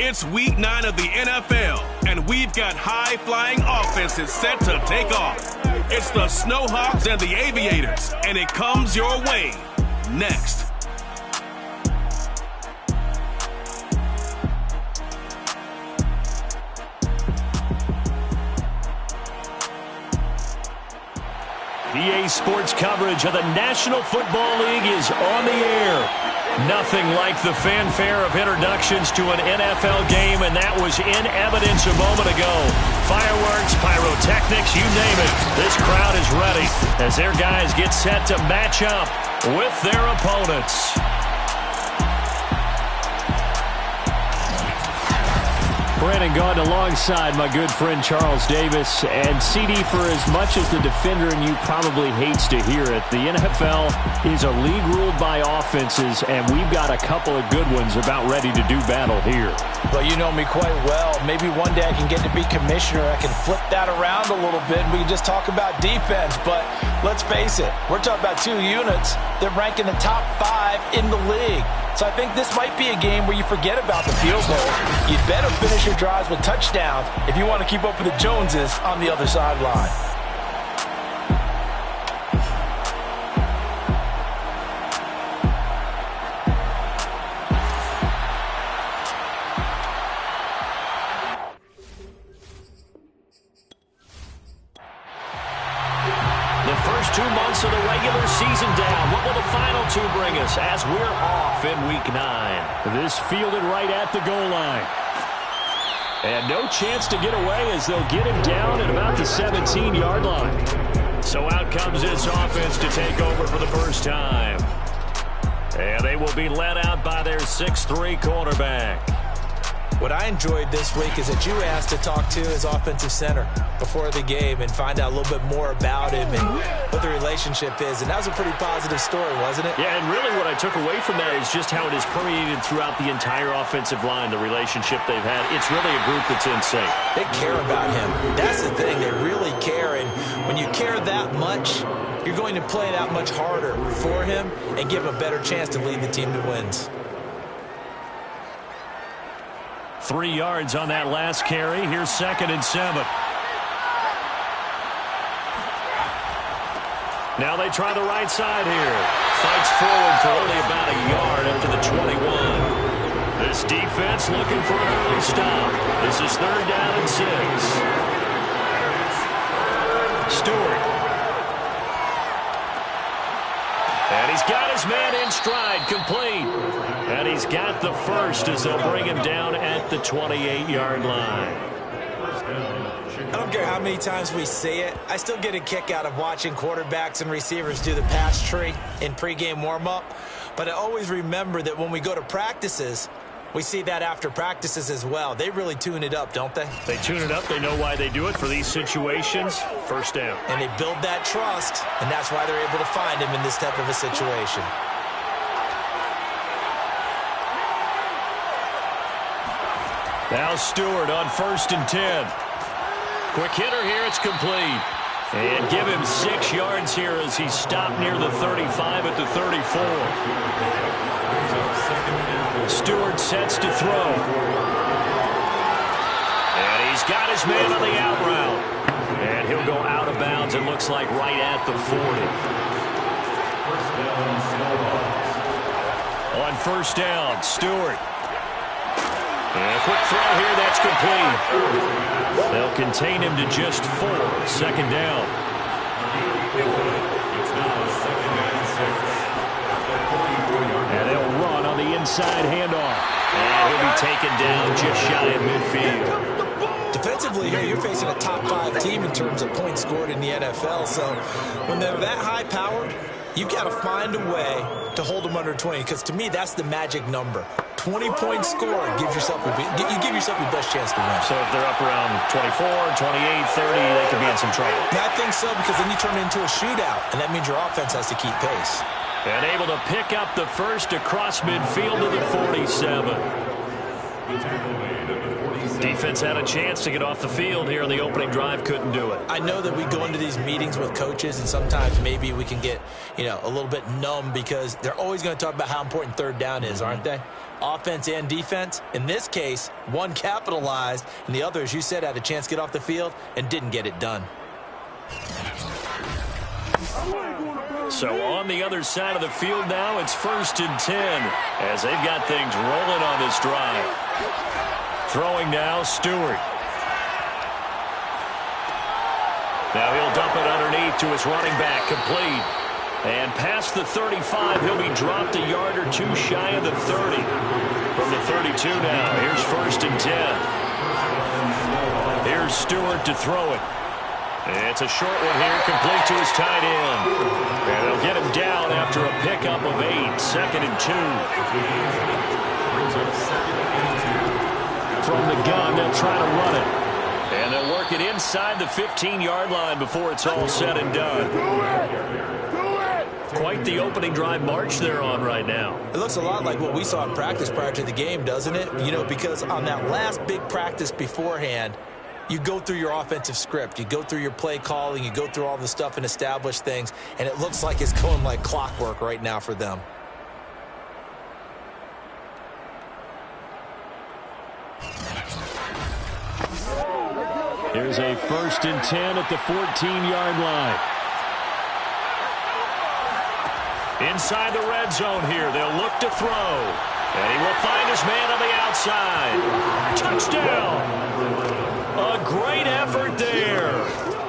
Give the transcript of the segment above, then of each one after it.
It's week 9 of the NFL, and we've got high-flying offenses set to take off. It's the Snowhawks and the Aviators, and it comes your way next. EA Sports coverage of the National Football League is on the air. Nothing like the fanfare of introductions to an NFL game, and that was in evidence a moment ago. Fireworks, pyrotechnics, you name it. This crowd is ready as their guys get set to match up with their opponents. Brandon Gaudin alongside my good friend Charles Davis. And CD, for as much as the defender in you probably hates to hear it, the NFL is a league ruled by offenses, and we've got a couple of good ones about ready to do battle here. Well, you know me quite well. Maybe one day I can get to be commissioner. I can flip that around a little bit, and we can just talk about defense. But let's face it, we're talking about two units that rank in the top 5 in the league. So I think this might be a game where you forget about the field goal. You'd better finish your drives with touchdowns if you want to keep up with the Joneses on the other sideline. The first 2 months of the regular season down. What will the final 2 bring us as we're off in week 9? This fielded right at the goal line. And no chance to get away as they'll get him down at about the 17-yard line. So out comes this offense to take over for the first time. And they will be led out by their 6'3" quarterback. What I enjoyed this week is that you asked to talk to his offensive center before the game and find out a little bit more about him and what the relationship is. And that was a pretty positive story, wasn't it? Yeah, and really what I took away from that is just how it is permeated throughout the entire offensive line, the relationship they've had. It's really a group that's in sync. They care about him. That's the thing. They really care. And when you care that much, you're going to play that much harder for him and give him a better chance to lead the team to wins. 3 yards on that last carry. Here's 2nd and 7. Now they try the right side here. Fights forward for only about a yard up to the 21. This defense looking for an early stop. This is 3rd down and 6. Stewart. And he's got his man in stride, complete. And he's got the first as they'll bring him down at the 28-yard line. I don't care how many times we see it. I still get a kick out of watching quarterbacks and receivers do the pass tree in pregame warm-up. But I always remember that when we go to practices, we see that after practices as well. They really tune it up, don't they? They tune it up. They know why they do it for these situations. First down. And they build that trust, and that's why they're able to find him in this type of a situation. Now Stewart on 1st and 10. Quick hitter here. It's complete. And give him 6 yards here as he stopped near the 35 at the 34. Stewart sets to throw. And he's got his man on the out route. And he'll go out of bounds, it looks like, right at the 40. On 1st down, Stewart. And a quick throw here, that's complete. They'll contain him to just 4. 2nd down. And they'll run on the inside handoff. And he'll be taken down just shy of midfield. Defensively here, you're facing a top 5 team in terms of points scored in the NFL. So when they're that high-powered, you've got to find a way to hold them under 20, because to me, that's the magic number. 20 points scored gives yourself you give yourself your best chance to win. So if they're up around 24, 28, 30, they could be in some trouble. Yeah, I think so, because then you turn it into a shootout, and that means your offense has to keep pace. And able to pick up the first across midfield to the 47. Defense had a chance to get off the field here on the opening drive, couldn't do it. I know that we go into these meetings with coaches, and sometimes maybe we can get, a little bit numb because they're always going to talk about how important third down is, aren't they? Offense and defense. In this case, one capitalized, and the other, as you said, had a chance to get off the field and didn't get it done. So on the other side of the field now, it's 1st and 10 as they've got things rolling on this drive. Throwing now, Stewart. Now he'll dump it underneath to his running back, complete. And past the 35, he'll be dropped a yard or two shy of the 30. From the 32 now, here's 1st and 10. Here's Stewart to throw it. It's a short one here, complete to his tight end. And they'll get him down after a pickup of 8, 2nd and 2. From the gun, they'll try to run it. And they'll work it inside the 15-yard line before it's all said and done. Quite the opening drive march they're on right now. It looks a lot like what we saw in practice prior to the game, doesn't it? Because on that last big practice beforehand, you go through your offensive script. You go through your play calling. You go through all the stuff and establish things. And it looks like it's going like clockwork right now for them. Here's a 1st and 10 at the 14-yard line. Inside the red zone here. They'll look to throw. And he will find his man on the outside. Touchdown! A great effort there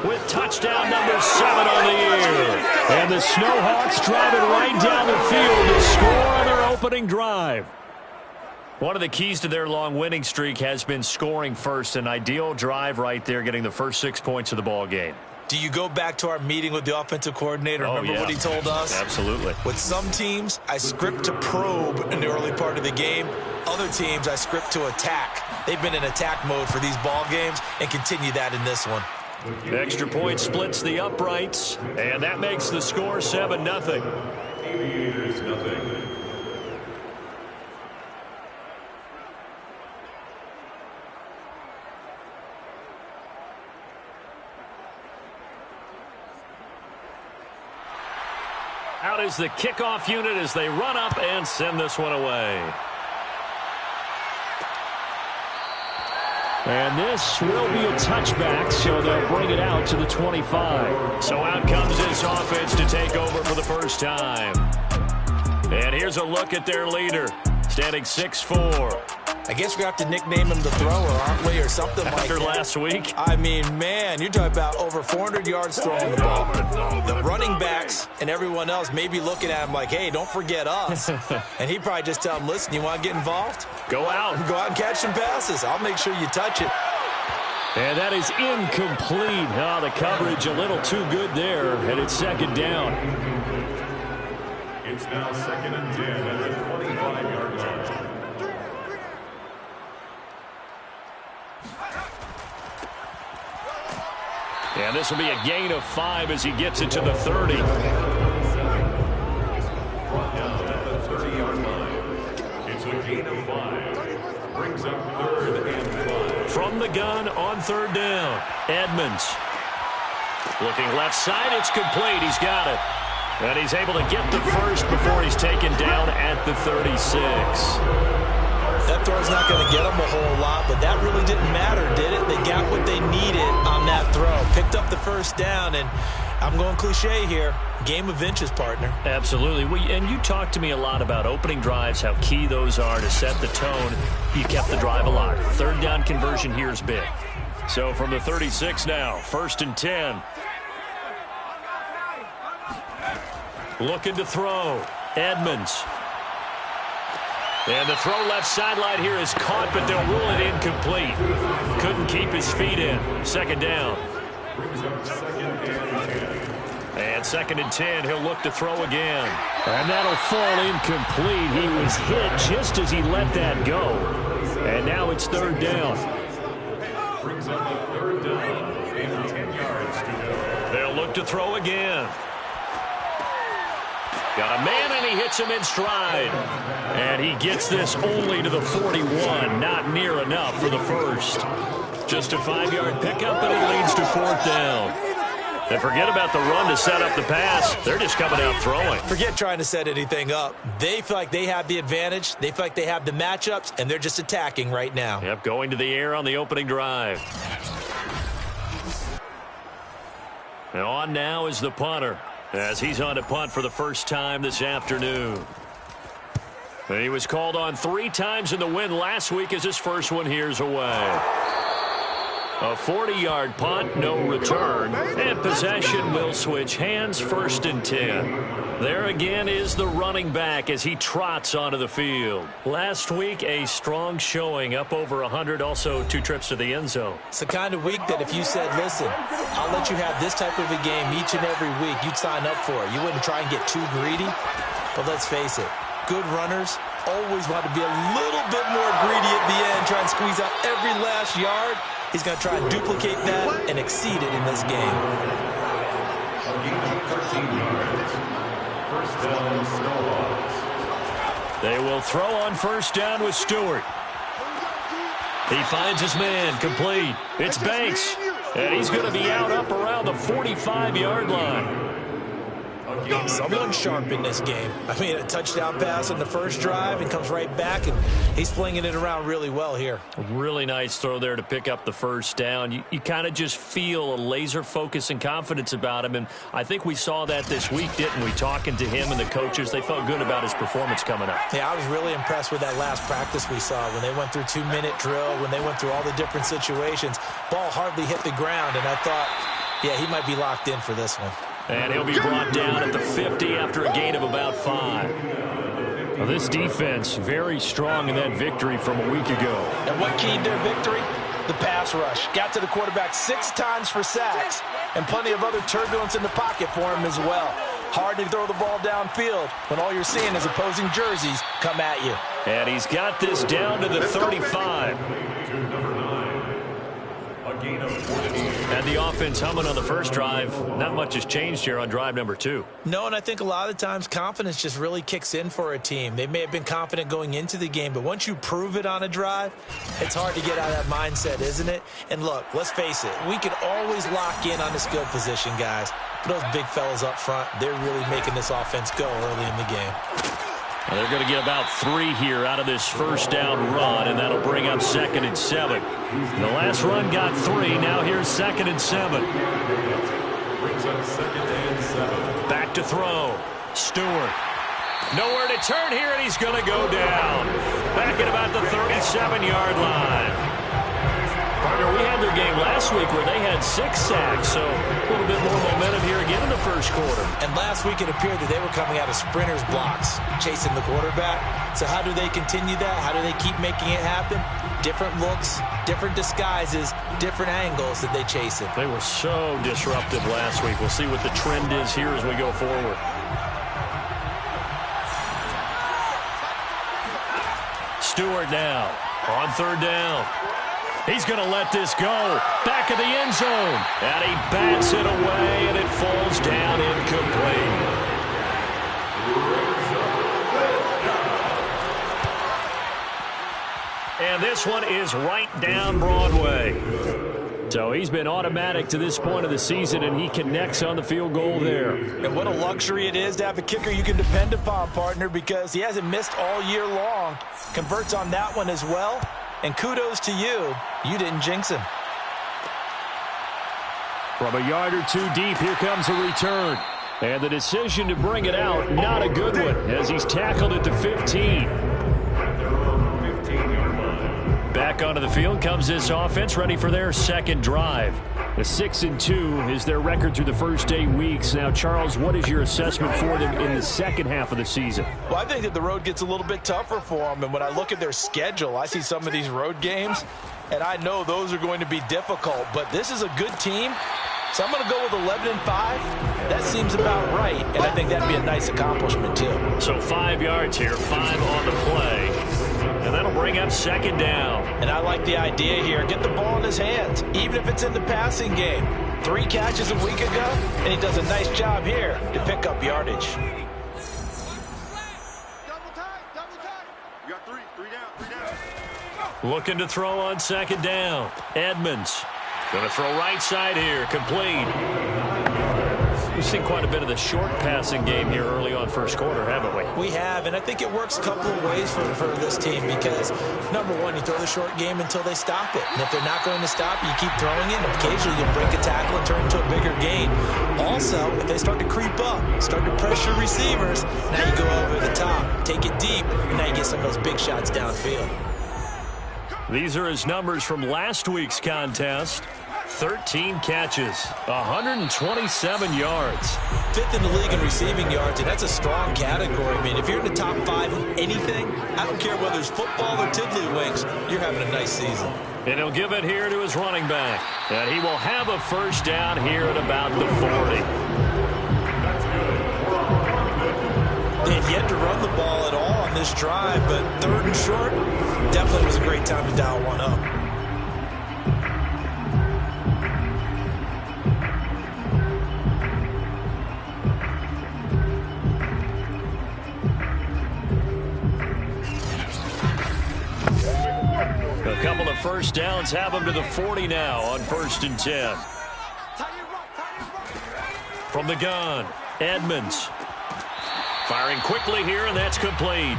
with touchdown number 7 on the year. And the Snowhawks drive it right down the field to score on their opening drive. One of the keys to their long winning streak has been scoring first. An ideal drive right there, getting the first 6 points of the ball game. Do you go back to our meeting with the offensive coordinator? Remember what he told us? Absolutely. With some teams, I script to probe in the early part of the game. Other teams, I script to attack. They've been in attack mode for these ball games and continue that in this one. Extra point splits the uprights, and that makes the score 7-0. Aviators nothing. Out is the kickoff unit as they run up and send this one away. And this will be a touchback, so they'll bring it out to the 25. So out comes this offense to take over for the first time. And here's a look at their leader, standing 6'4". I guess we're going to have to nickname him the thrower, aren't we, or something like that. After last week? I mean, man, you're talking about over 400 yards throwing the ball. The running backs and everyone else may be looking at him like, hey, don't forget us. And he'd probably just tell him, listen, you want to get involved? Go out. Go out and catch some passes. I'll make sure you touch it. And that is incomplete. Oh, the coverage a little too good there, and it's 2nd down. It's now 2nd and 10 at the 25-yard line. And this will be a gain of 5 as he gets it to the 30. Down at the 30-yard line. It's a gain of 5. Brings up 3rd and 5. From the gun on 3rd down, Edmonds. Looking left side, it's complete. He's got it. And he's able to get the first before he's taken down at the 36. That throw's not going to get them a whole lot, but that really didn't matter, did it? They got what they needed on that throw. Picked up the first down, and I'm going cliche here. Game of inches, partner. Absolutely. And you talked to me a lot about opening drives, how key those are to set the tone. You kept the drive alive. 3rd down conversion here is big. So from the 36 now, 1st and 10. Looking to throw. Edmonds. And the throw left sideline here is caught, but they'll rule it incomplete. Couldn't keep his feet in. 2nd down. And 2nd and 10, he'll look to throw again. And that'll fall incomplete. He was hit just as he let that go. And now it's 3rd down. Brings up a 3rd down and 10 yards to go. They'll look to throw again. Got a man, and he hits him in stride. And he gets this only to the 41. Not near enough for the first. Just a 5-yard pickup, and it leads to 4th down. And forget about the run to set up the pass. They're just coming out throwing. Forget trying to set anything up. They feel like they have the advantage. They feel like they have the matchups, and they're just attacking right now. Yep, going to the air on the opening drive. And on now is the punter, as he's on to punt for the first time this afternoon. And he was called on 3 times in the win last week as his first one here's away. A 40-yard punt, no return, and possession will switch hands, 1st and 10. There again is the running back as he trots onto the field. Last week, a strong showing, up over 100, also 2 trips to the end zone. It's the kind of week that if you said, listen, I'll let you have this type of a game each and every week, you'd sign up for it. You wouldn't try and get too greedy, but let's face it, good runners always want to be a little bit more greedy at the end, try and squeeze out every last yard. He's going to try and duplicate that and exceed it in this game. They will throw on 1st down with Stewart. He finds his man, complete. It's Banks, and he's going to be out up around the 45-yard line. Someone sharp in this game. I mean, a touchdown pass on the first drive and comes right back, and he's flinging it around really well here. A really nice throw there to pick up the 1st down. You kind of just feel a laser focus and confidence about him, and I think we saw that this week, didn't we? Talking to him and the coaches, they felt good about his performance coming up. Yeah, I was really impressed with that last practice we saw when they went through 2-minute drill, when they went through all the different situations. Ball hardly hit the ground, and I thought, yeah, he might be locked in for this one. And he'll be brought down at the 50 after a gain of about 5. Well, this defense very strong in that victory from a week ago. And what keyed their victory? The pass rush. Got to the quarterback 6 times for sacks, and plenty of other turbulence in the pocket for him as well. Hard to throw the ball downfield when all you're seeing is opposing jerseys come at you. And he's got this down to the 35. And the offense humming on the first drive. Not much has changed here on drive number 2. No, and I think a lot of times confidence just really kicks in for a team. They may have been confident going into the game, but once you prove it on a drive, it's hard to get out of that mindset, isn't it? And look, let's face it, we can always lock in on the skill position, guys. But those big fellas up front, they're really making this offense go early in the game. Well, they're going to get about 3 here out of this 1st down run, and that'll bring up 2nd and 7. The last run got 3. Now here's 2nd and 7. Back to throw. Stewart. Nowhere to turn here, and he's going to go down. Back at about the 37-yard line. Partner, we had their game last week where they had 6 sacks, so a little bit more momentum here again in the 1st quarter. And last week it appeared that they were coming out of sprinters blocks, chasing the quarterback. So how do they continue that? How do they keep making it happen? Different looks, different disguises, different angles that they chase it. They were so disruptive last week. We'll see what the trend is here as we go forward. Stewart now on 3rd down. He's going to let this go. Back of the end zone. And he bats it away, and it falls down incomplete. And this one is right down Broadway. So he's been automatic to this point of the season, and he connects on the field goal there. And what a luxury it is to have a kicker you can depend upon, partner, because he hasn't missed all year long. Converts on that one as well. And kudos to you. You didn't jinx him. From a yard or 2 deep, here comes a return. And the decision to bring it out, not a good one, as he's tackled at the 15. Back onto the field comes this offense, ready for their 2nd drive. The 6-2 is their record through the first 8 weeks. Now, Charles, what is your assessment for them in the second half of the season? Well, I think that the road gets a little bit tougher for them. And when I look at their schedule, I see some of these road games, and I know those are going to be difficult. But this is a good team, so I'm going to go with 11-5. That seems about right, and I think that'd be a nice accomplishment, too. So 5 yards here, 5 on the play. And that'll bring up 2nd down. And I like the idea here. Get the ball in his hands, even if it's in the passing game. 3 catches a week ago, and he does a nice job here to pick up yardage. Looking to throw on second down. Edmonds going to throw right side here. Complete. We've seen quite a bit of the short passing game here early on first quarter, haven't we? We have, and I think it works a couple of ways for this team because, number one, you throw the short game until they stop it. And if they're not going to stop, you keep throwing it, and occasionally you break a tackle and turn it into a bigger gain. Also, if they start to creep up, start to pressure receivers, now you go over the top, take it deep, and now you get some of those big shots downfield. These are his numbers from last week's contest. 13 catches, 127 yards. Fifth in the league in receiving yards, and that's a strong category. I mean, if you're in the top 5 in anything, I don't care whether it's football or tiddlywinks, you're having a nice season. And he'll give it here to his running back. And he will have a first down here at about the 40. They had yet to run the ball at all on this drive, but third and short, definitely was a great time to dial one up. A couple of first downs have him to the 40 now on 1st and 10. From the gun, Edmonds. Firing quickly here, and that's complete.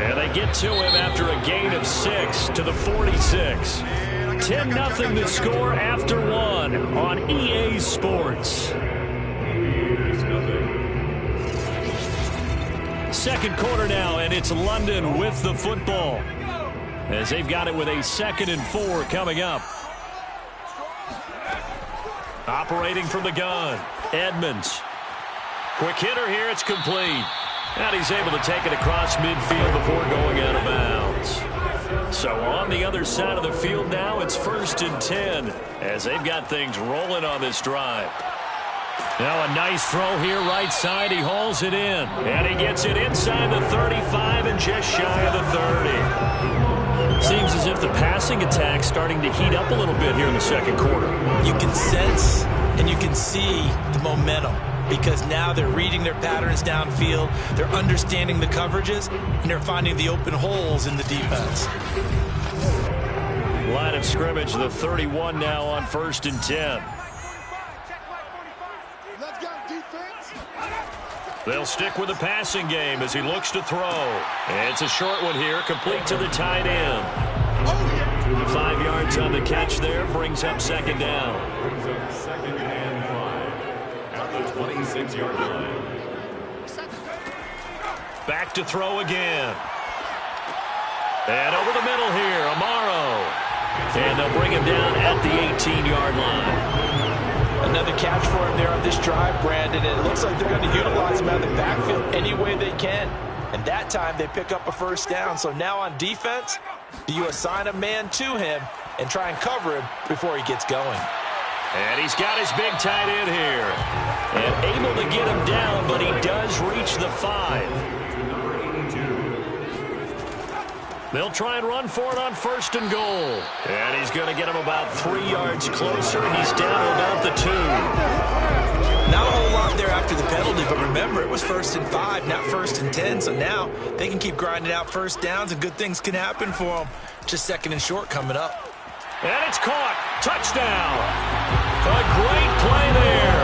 And they get to him after a gain of 6 to the 46. 10-0 the score after 1 on EA Sports. Second quarter now, and it's London with the football, as they've got it with a 2nd and 4 coming up. Operating from the gun, Edmonds. Quick hitter here, it's complete. And he's able to take it across midfield before going out of bounds. So on the other side of the field now, it's 1st and 10, as they've got things rolling on this drive. Now a nice throw here right side. He hauls it in, and he gets it inside the 35 and just shy of the 30. Seems as if the passing attack's starting to heat up a little bit here in the second quarter. You can sense and you can see the momentum because now they're reading their patterns downfield, they're understanding the coverages, and they're finding the open holes in the defense. Line of scrimmage, the 31 now on 1st and 10. They'll stick with the passing game as he looks to throw. And it's a short one here, complete to the tight end. 5 yards on the catch there, brings up 2nd down. Brings up 2nd and 5 at the 26-yard line. Back to throw again. And over the middle here, Amaro. And they'll bring him down at the 18-yard line. Another catch for him there on this drive, Brandon, and it looks like they're going to utilize him out of the backfield any way they can. And that time they pick up a first down. So now on defense, do you assign a man to him and try and cover him before he gets going? And he's got his big tight end here. And able to get him down, but he does reach the 5. They'll try and run for it on 1st and goal. And he's going to get him about 3 yards closer. He's down to about the 2. Not a whole lot there after the penalty, but remember, it was 1st and 5, not 1st and 10. So now they can keep grinding out first downs, and good things can happen for them. Just 2nd and short coming up. And it's caught. Touchdown. A great play there.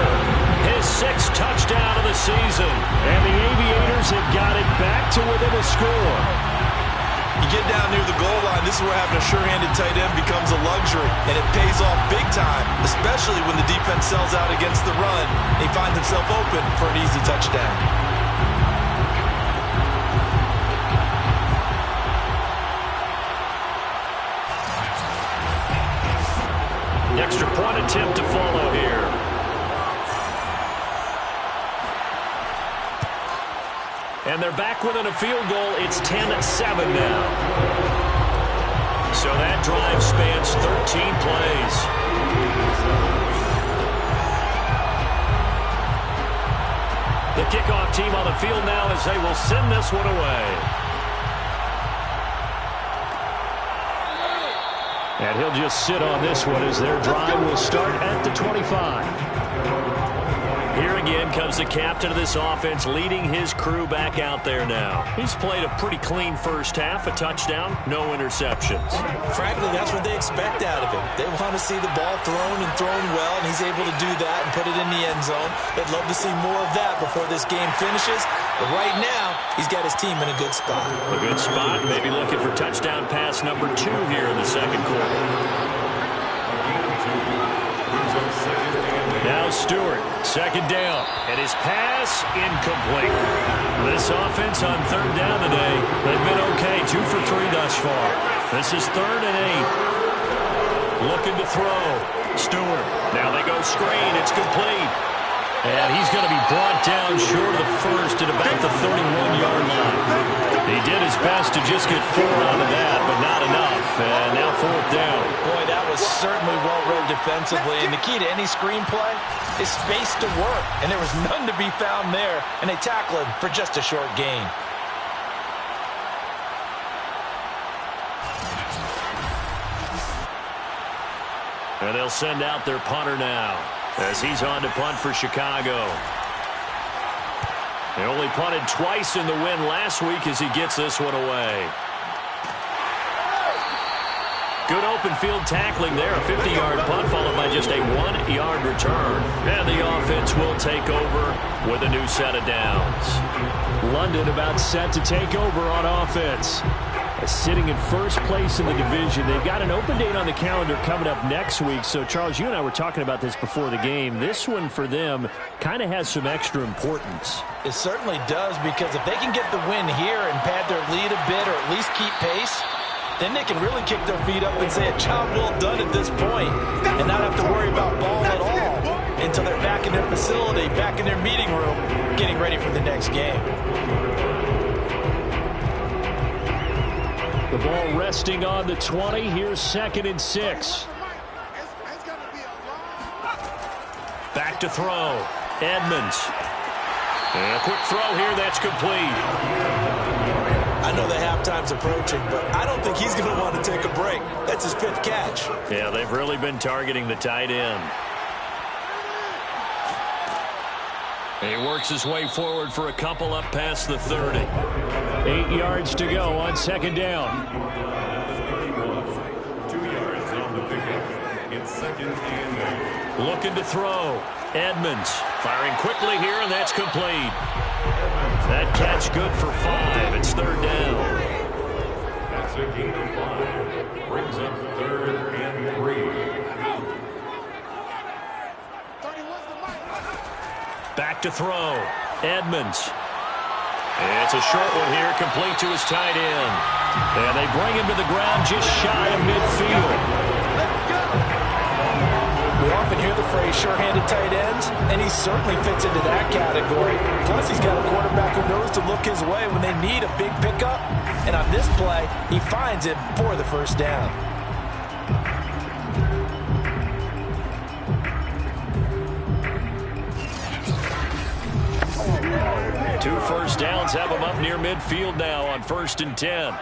His 6th touchdown of the season. And the Aviators have got it back to within a score. You get down near the goal line, this is where having a sure-handed tight end becomes a luxury, and it pays off big time, especially when the defense sells out against the run. He finds himself open for an easy touchdown. The extra point attempt to follow here. And they're back within a field goal. It's 10-7 now. So that drive spans 13 plays. The kickoff team on the field now as they will send this one away. And he'll just sit on this one as their drive will start at the 25. Here again comes the captain of this offense, leading his crew back out there now. He's played a pretty clean first half, a touchdown, no interceptions. Frankly, that's what they expect out of him. They want to see the ball thrown and thrown well, and he's able to do that and put it in the end zone. They'd love to see more of that before this game finishes. But right now, he's got his team in a good spot. A good spot, maybe looking for touchdown pass number 2 here in the second quarter. Now Stewart, second down, and his pass incomplete. This offense on third down today, they've been okay, 2 for 3 thus far. This is 3rd and 8. Looking to throw. Stewart, now they go screen, it's complete. And he's going to be brought down short of the first at about the 31-yard line. He did his best to just get 4 out of that, but not enough. And now 4th down. Boy, that was certainly well read defensively. And the key to any screenplay is space to work. And there was none to be found there. And they tackle him for just a short gain. And they'll send out their punter now, as he's on to punt for Chicago. They only punted twice in the win last week as he gets this one away. Good open field tackling there. A 50-yard punt followed by just a 1-yard return. And the offense will take over with a new set of downs. London about set to take over on offense. Sitting in first place in the division. They've got an open date on the calendar coming up next week. So, Charles, you and I were talking about this before the game. This one for them kind of has some extra importance. It certainly does, because if they can get the win here and pad their lead a bit or at least keep pace, then they can really kick their feet up and say a job well done at this point and not have to worry about ball at all until they're back in their facility, back in their meeting room, getting ready for the next game. The ball resting on the 20. Here's 2nd and 6. Back to throw. Edmonds. And a quick throw here. That's complete. I know the halftime's approaching, but I don't think he's going to want to take a break. That's his 5th catch. Yeah, they've really been targeting the tight end. He works his way forward for a couple up past the 30. 8 yards to go on 2nd down. 2 yards on the pickup. It's 2nd and 8. Looking to throw. Edmonds firing quickly here, and that's complete. That catch good for 5. It's 3rd down. That's a gain of 5. Brings up 3rd and 3. Back to throw. Edmonds. It's a short one here, complete to his tight end. And they bring him to the ground just shy of midfield. We often hear the phrase sure-handed tight ends, and he certainly fits into that category. Plus, he's got a quarterback who knows to look his way when they need a big pickup. And on this play, he finds it for the 1st down. Two first downs have him up near midfield now on 1st and 10.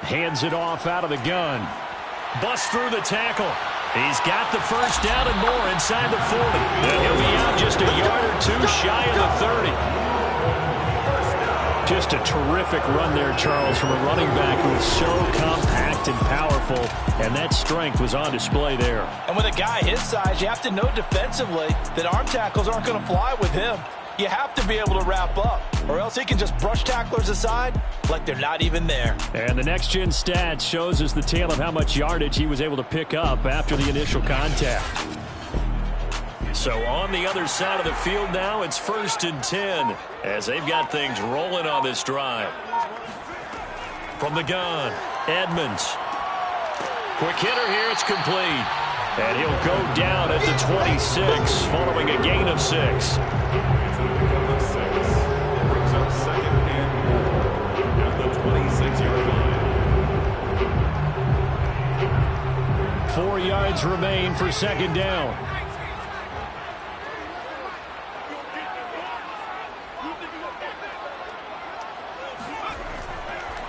Hands it off out of the gun. Busts through the tackle. He's got the 1st down and more inside the 40. And he'll be out just a yard or 2 shy of the 30. Just a terrific run there, Charles, from a running back who is so compact and powerful, and that strength was on display there. And with a guy his size, you have to know defensively that arm tackles aren't going to fly with him. You have to be able to wrap up, or else he can just brush tacklers aside like they're not even there. And the next-gen stats shows us the tale of how much yardage he was able to pick up after the initial contact. So on the other side of the field now, it's 1st and 10 as they've got things rolling on this drive. From the gun, Edmonds. Quick hitter here, it's complete. And he'll go down at the 26 following a gain of 6. It's a pickup of 6. Brings up 2nd and 4 at the 26-yard line. 4 yards remain for 2nd down.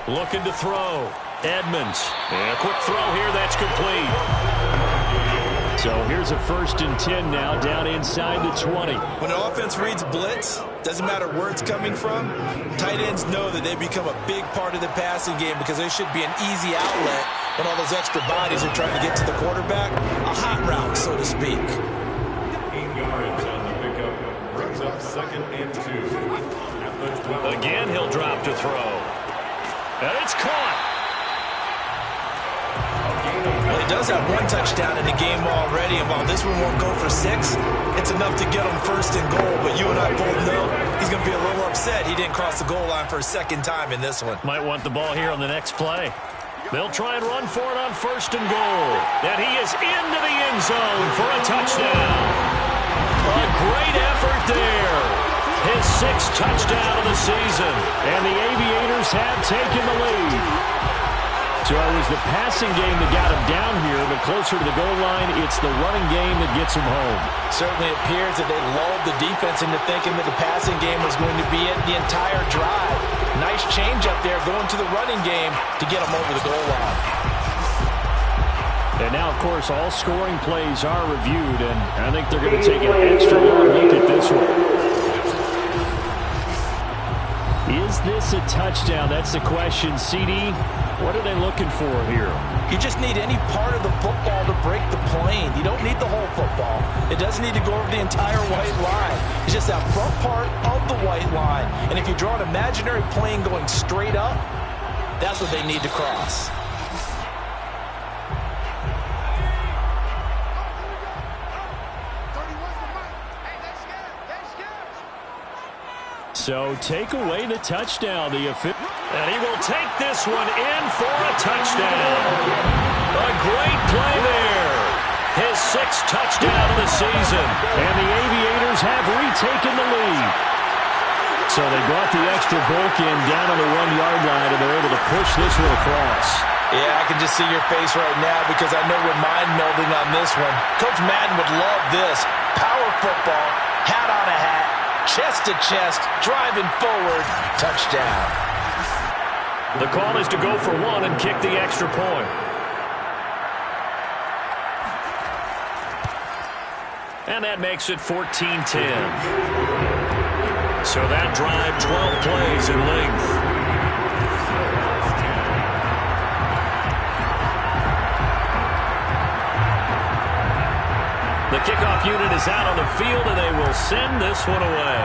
Looking to throw. Edmonds. And a quick throw here. That's complete. So here's a 1st and 10 now, down inside the 20. When an offense reads blitz, doesn't matter where it's coming from, tight ends know that they become a big part of the passing game because there should be an easy outlet when all those extra bodies are trying to get to the quarterback. A hot route, so to speak. 8 yards on the pickup. Brings up 2nd and 2. At the 12. Again, he'll drop to throw. And it's caught. Well, he does have 1 touchdown in the game already, and while this one won't go for 6, it's enough to get him 1st and goal. But you and I both know he's going to be a little upset he didn't cross the goal line for a 2nd time in this one. Might want the ball here on the next play. They'll try and run for it on 1st and goal. And he is into the end zone for a touchdown. A great effort there. His 6th touchdown of the season. And the Aviators have taken the lead. So it was the passing game that got him down here, but closer to the goal line, it's the running game that gets him home. Certainly appears that they lulled the defense into thinking that the passing game was going to be it the entire drive. Nice change up there going to the running game to get them over the goal line. And now, of course, all scoring plays are reviewed, and I think they're going to take an extra long look at this one. Is this a touchdown? That's the question. CD, what are they looking for here? You just need any part of the football to break the plane. You don't need the whole football. It doesn't need to go over the entire white line. It's just that front part of the white line. And if you draw an imaginary plane going straight up, that's what they need to cross. So take away the touchdown. And he will take this one in for a touchdown. A great play there. His 6th touchdown of the season. And the Aviators have retaken the lead. So they brought the extra bulk in down on the 1-yard line, and they're able to push this one across. Yeah, I can just see your face right now because I know we're mind-melding on this one. Coach Madden would love this. Power football, hat on a hat. Chest to chest, driving forward, touchdown. The call is to go for 1 and kick the extra point. And that makes it 14-10. So that drive, 12 plays in length. The kickoff unit is out on the field, and they will send this one away.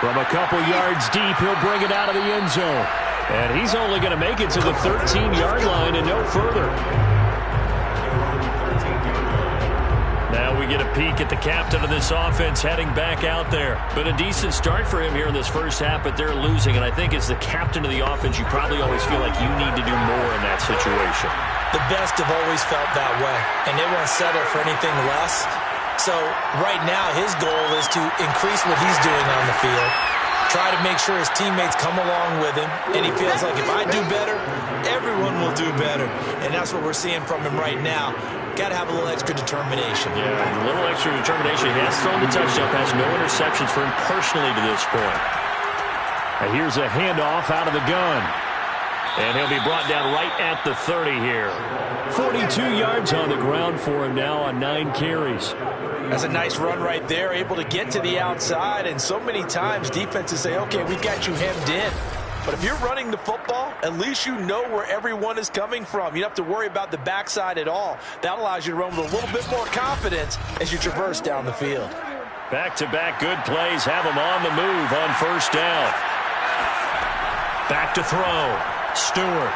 From a couple yards deep, he'll bring it out of the end zone. And he's only going to make it to the 13-yard line and no further. Now we get a peek at the captain of this offense heading back out there. But a decent start for him here in this first half, but they're losing. And I think as the captain of the offense, you probably always feel like you need to do more in that situation. The best have always felt that way, and they won't settle for anything less. So right now his goal is to increase what he's doing on the field, try to make sure his teammates come along with him, and he feels like if I do better, everyone will do better. And that's what we're seeing from him right now. Got to have a little extra determination. Yeah, a little extra determination. He has thrown the touchdown pass, no interceptions for him personally to this point. And here's a handoff out of the gun. And he'll be brought down right at the 30 here. 42 yards on the ground for him now on 9 carries. That's a nice run right there, able to get to the outside. And so many times defenses say, okay, we've got you hemmed in. But if you're running the football, at least you know where everyone is coming from. You don't have to worry about the backside at all. That allows you to run with a little bit more confidence as you traverse down the field. Back-to-back good plays have him on the move on 1st down. Back to throw. Stewart.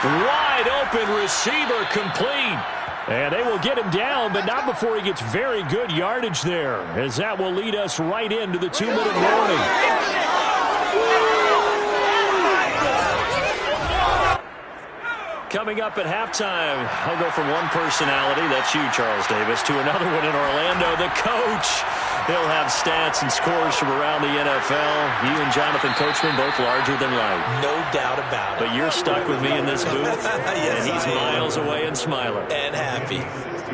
Wide open receiver complete. And they will get him down, but not before he gets very good yardage there, as that will lead us right into the 2-minute warning. Coming up at halftime, I'll go from one personality, that's you, Charles Davis, to another one in Orlando, the coach. He'll have stats and scores from around the NFL. You and Jonathan Coachman, both larger than life. No doubt about it. But you're stuck with me in this booth, yes, and he's miles away and smiling. And happy.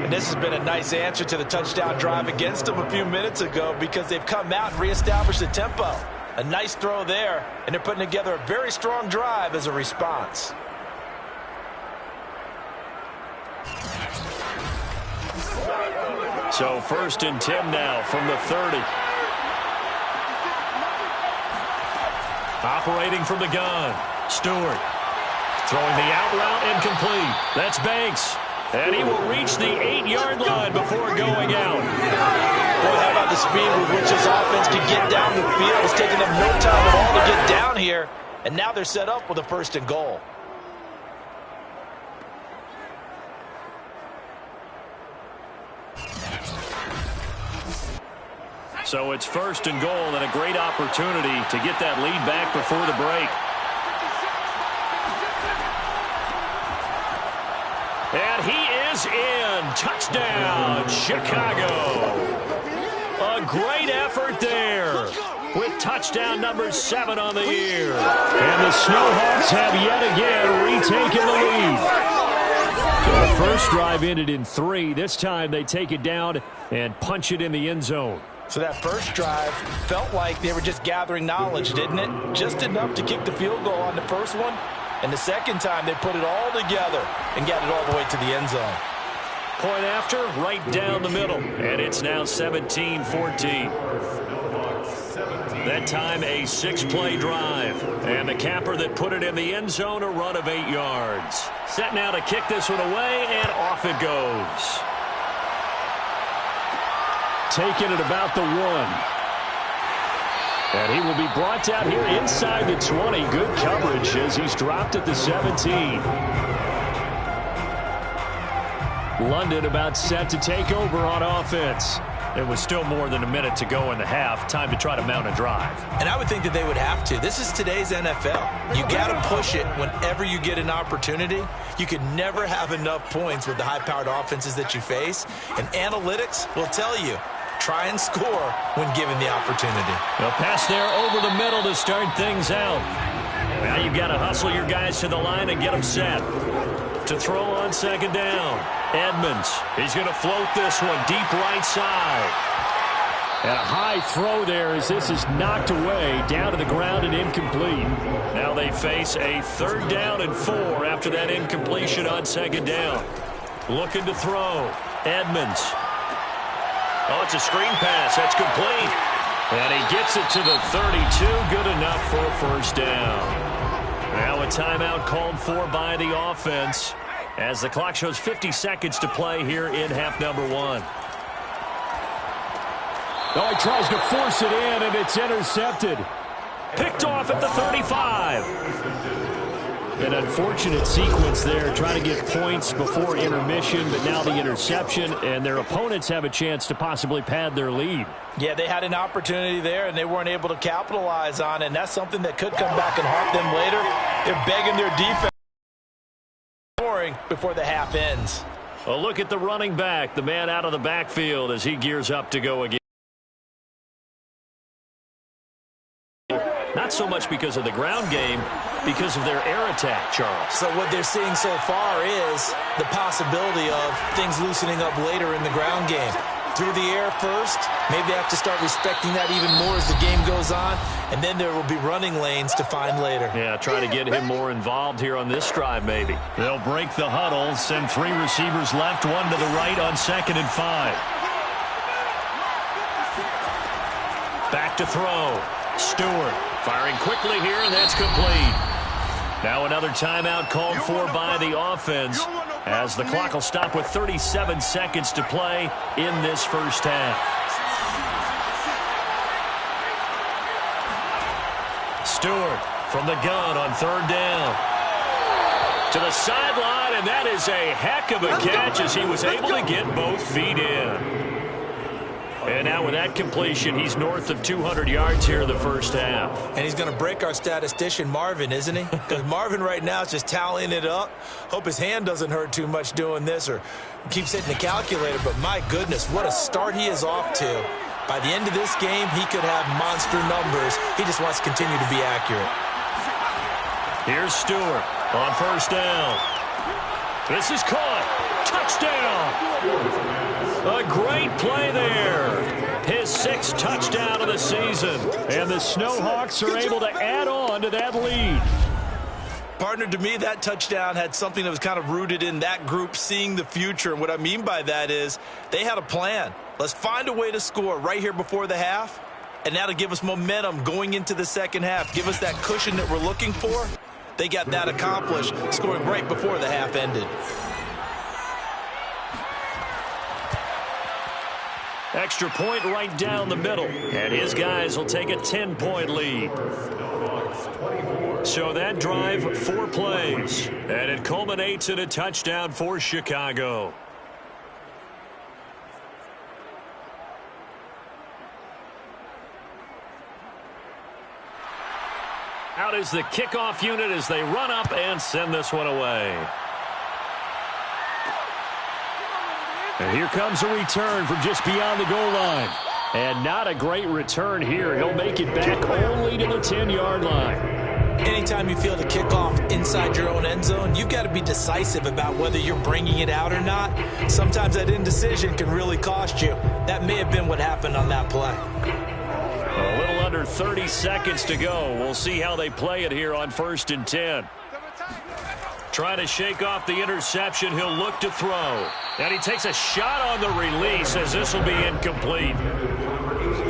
And this has been a nice answer to the touchdown drive against them a few minutes ago because they've come out and reestablished the tempo. A nice throw there, and they're putting together a very strong drive as a response. So 1st and 10 now from the 30. Operating from the gun, Stewart. Throwing the out route incomplete. That's Banks. And he will reach the 8-yard line before going out. Boy, how about the speed with which this offense can get down the field? It's taking them no time at all to get down here. And now they're set up with a 1st and goal. So it's 1st and goal and a great opportunity to get that lead back before the break. And he is in. Touchdown, Chicago. A great effort there with touchdown number 7 on the year. And the Snowhawks have yet again retaken the lead. So the first drive ended in 3. This time they take it down and punch it in the end zone. So that first drive felt like they were just gathering knowledge, didn't it? Just enough to kick the field goal on the first one. And the second time, they put it all together and got it all the way to the end zone. Point after, right down the middle. And it's now 17-14. That time, a 6-play drive. And the capper that put it in the end zone, a run of 8 yards. Set now to kick this one away, and off it goes. Taken at about the 1. And he will be brought down here inside the 20. Good coverage as he's dropped at the 17. London about set to take over on offense. There was still more than a minute to go in the half. Time to try to mount a drive. And I would think that they would have to. This is today's NFL. You got to push it whenever you get an opportunity. You could never have enough points with the high-powered offenses that you face. And analytics will tell you, try and score when given the opportunity. A pass there over the middle to start things out. Now you've got to hustle your guys to the line and get them set. To throw on 2nd down. Edmonds, he's going to float this one deep right side. And a high throw there as this is knocked away down to the ground and incomplete. Now they face a 3rd down and 4 after that incompletion on 2nd down. Looking to throw. Edmonds. Oh, it's a screen pass. That's complete. And he gets it to the 32. Good enough for a 1st down. Now a timeout called for by the offense as the clock shows 50 seconds to play here in half number 1. Oh, he tries to force it in, and it's intercepted. Picked off at the 35. An unfortunate sequence there, trying to get points before intermission, but now the interception, and their opponents have a chance to possibly pad their lead. Yeah, they had an opportunity there, and they weren't able to capitalize on it, and that's something that could come back and haunt them later. They're begging their defense before the half ends. A look at the running back, the man out of the backfield as he gears up to go again. Not so much because of the ground game, because of their air attack, Charles. So what they're seeing so far is the possibility of things loosening up later in the ground game. Through the air first, maybe they have to start respecting that even more as the game goes on, and then there will be running lanes to find later. Yeah, try to get him more involved here on this drive maybe. They'll break the huddle, send 3 receivers left, 1 to the right on 2nd and 5. Back to throw. Stewart firing quickly here, and that's complete. Now another timeout called for by the offense as the clock will stop with 37 seconds to play in this first half. Stewart from the gun on 3rd down. To the sideline, and that is a heck of a catch as he was able to get both feet in. And now with that completion, he's north of 200 yards here in the first half. And he's going to break our statistician, Marvin, isn't he? Because Marvin right now is just tallying it up. Hope his hand doesn't hurt too much doing this or keeps hitting the calculator. But my goodness, what a start he is off to. By the end of this game, he could have monster numbers. He just wants to continue to be accurate. Here's Stewart on 1st down. This is caught. Touchdown. A great play there. His 6th touchdown of the season. And the Snowhawks are able to add on to that lead. Partner, to me, that touchdown had something that was kind of rooted in that group seeing the future. And what I mean by that is they had a plan. Let's find a way to score right here before the half. And that'll give us momentum going into the second half. Give us that cushion that we're looking for. They got that accomplished, scoring right before the half ended. Extra point right down the middle. And his guys will take a 10-point lead. So that drive, 4 plays. And it culminates in a touchdown for Chicago. Out is the kickoff unit as they run up and send this one away. And here comes a return from just beyond the goal line. And not a great return here. He'll make it back only to the 10-yard line. Anytime you feel the kickoff inside your own end zone, you've got to be decisive about whether you're bringing it out or not. Sometimes that indecision can really cost you. That may have been what happened on that play. A little under 30 seconds to go. We'll see how they play it here on 1st and 10. Trying to shake off the interception. He'll look to throw. And he takes a shot on the release as this will be incomplete.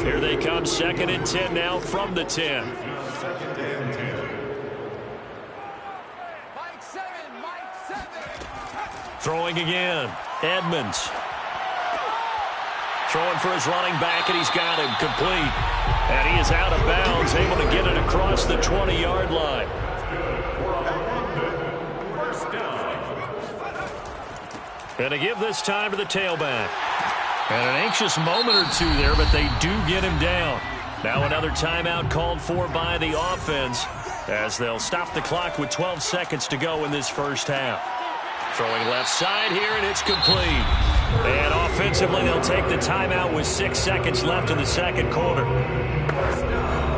Here they come, 2nd and 10 now from the 10. Throwing again. Edmonds. Throwing for his running back, and he's got him complete. And he is out of bounds, able to get it across the 20-yard line. And to give this time to the tailback. And an anxious moment or two there, but they do get him down. Now another timeout called for by the offense as they'll stop the clock with 12 seconds to go in this first half. Throwing left side here, and it's complete. And offensively, they'll take the timeout with 6 seconds left in the second quarter.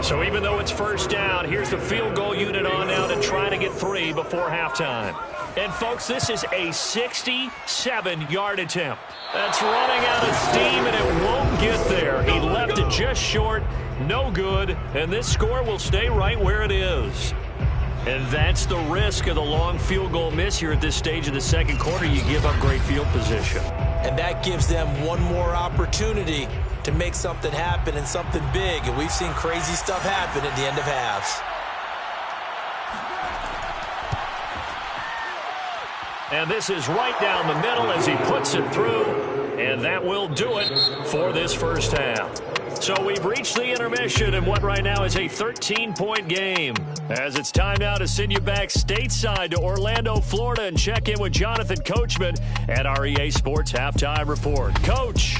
So even though it's first down, here's the field goal unit on now to try to get 3 before halftime. And, folks, this is a 67-yard attempt. That's running out of steam, and it won't get there. He left it just short, no good, and this score will stay right where it is. And that's the risk of the long field goal miss here at this stage of the second quarter. You give up great field position. And that gives them one more opportunity to make something happen and something big. And we've seen crazy stuff happen at the end of halves. And this is right down the middle as he puts it through. And that will do it for this first half. So we've reached the intermission in what right now is a 13-point game. As it's time now to send you back stateside to Orlando, Florida, and check in with Jonathan Coachman at our EA Sports Halftime Report. Coach,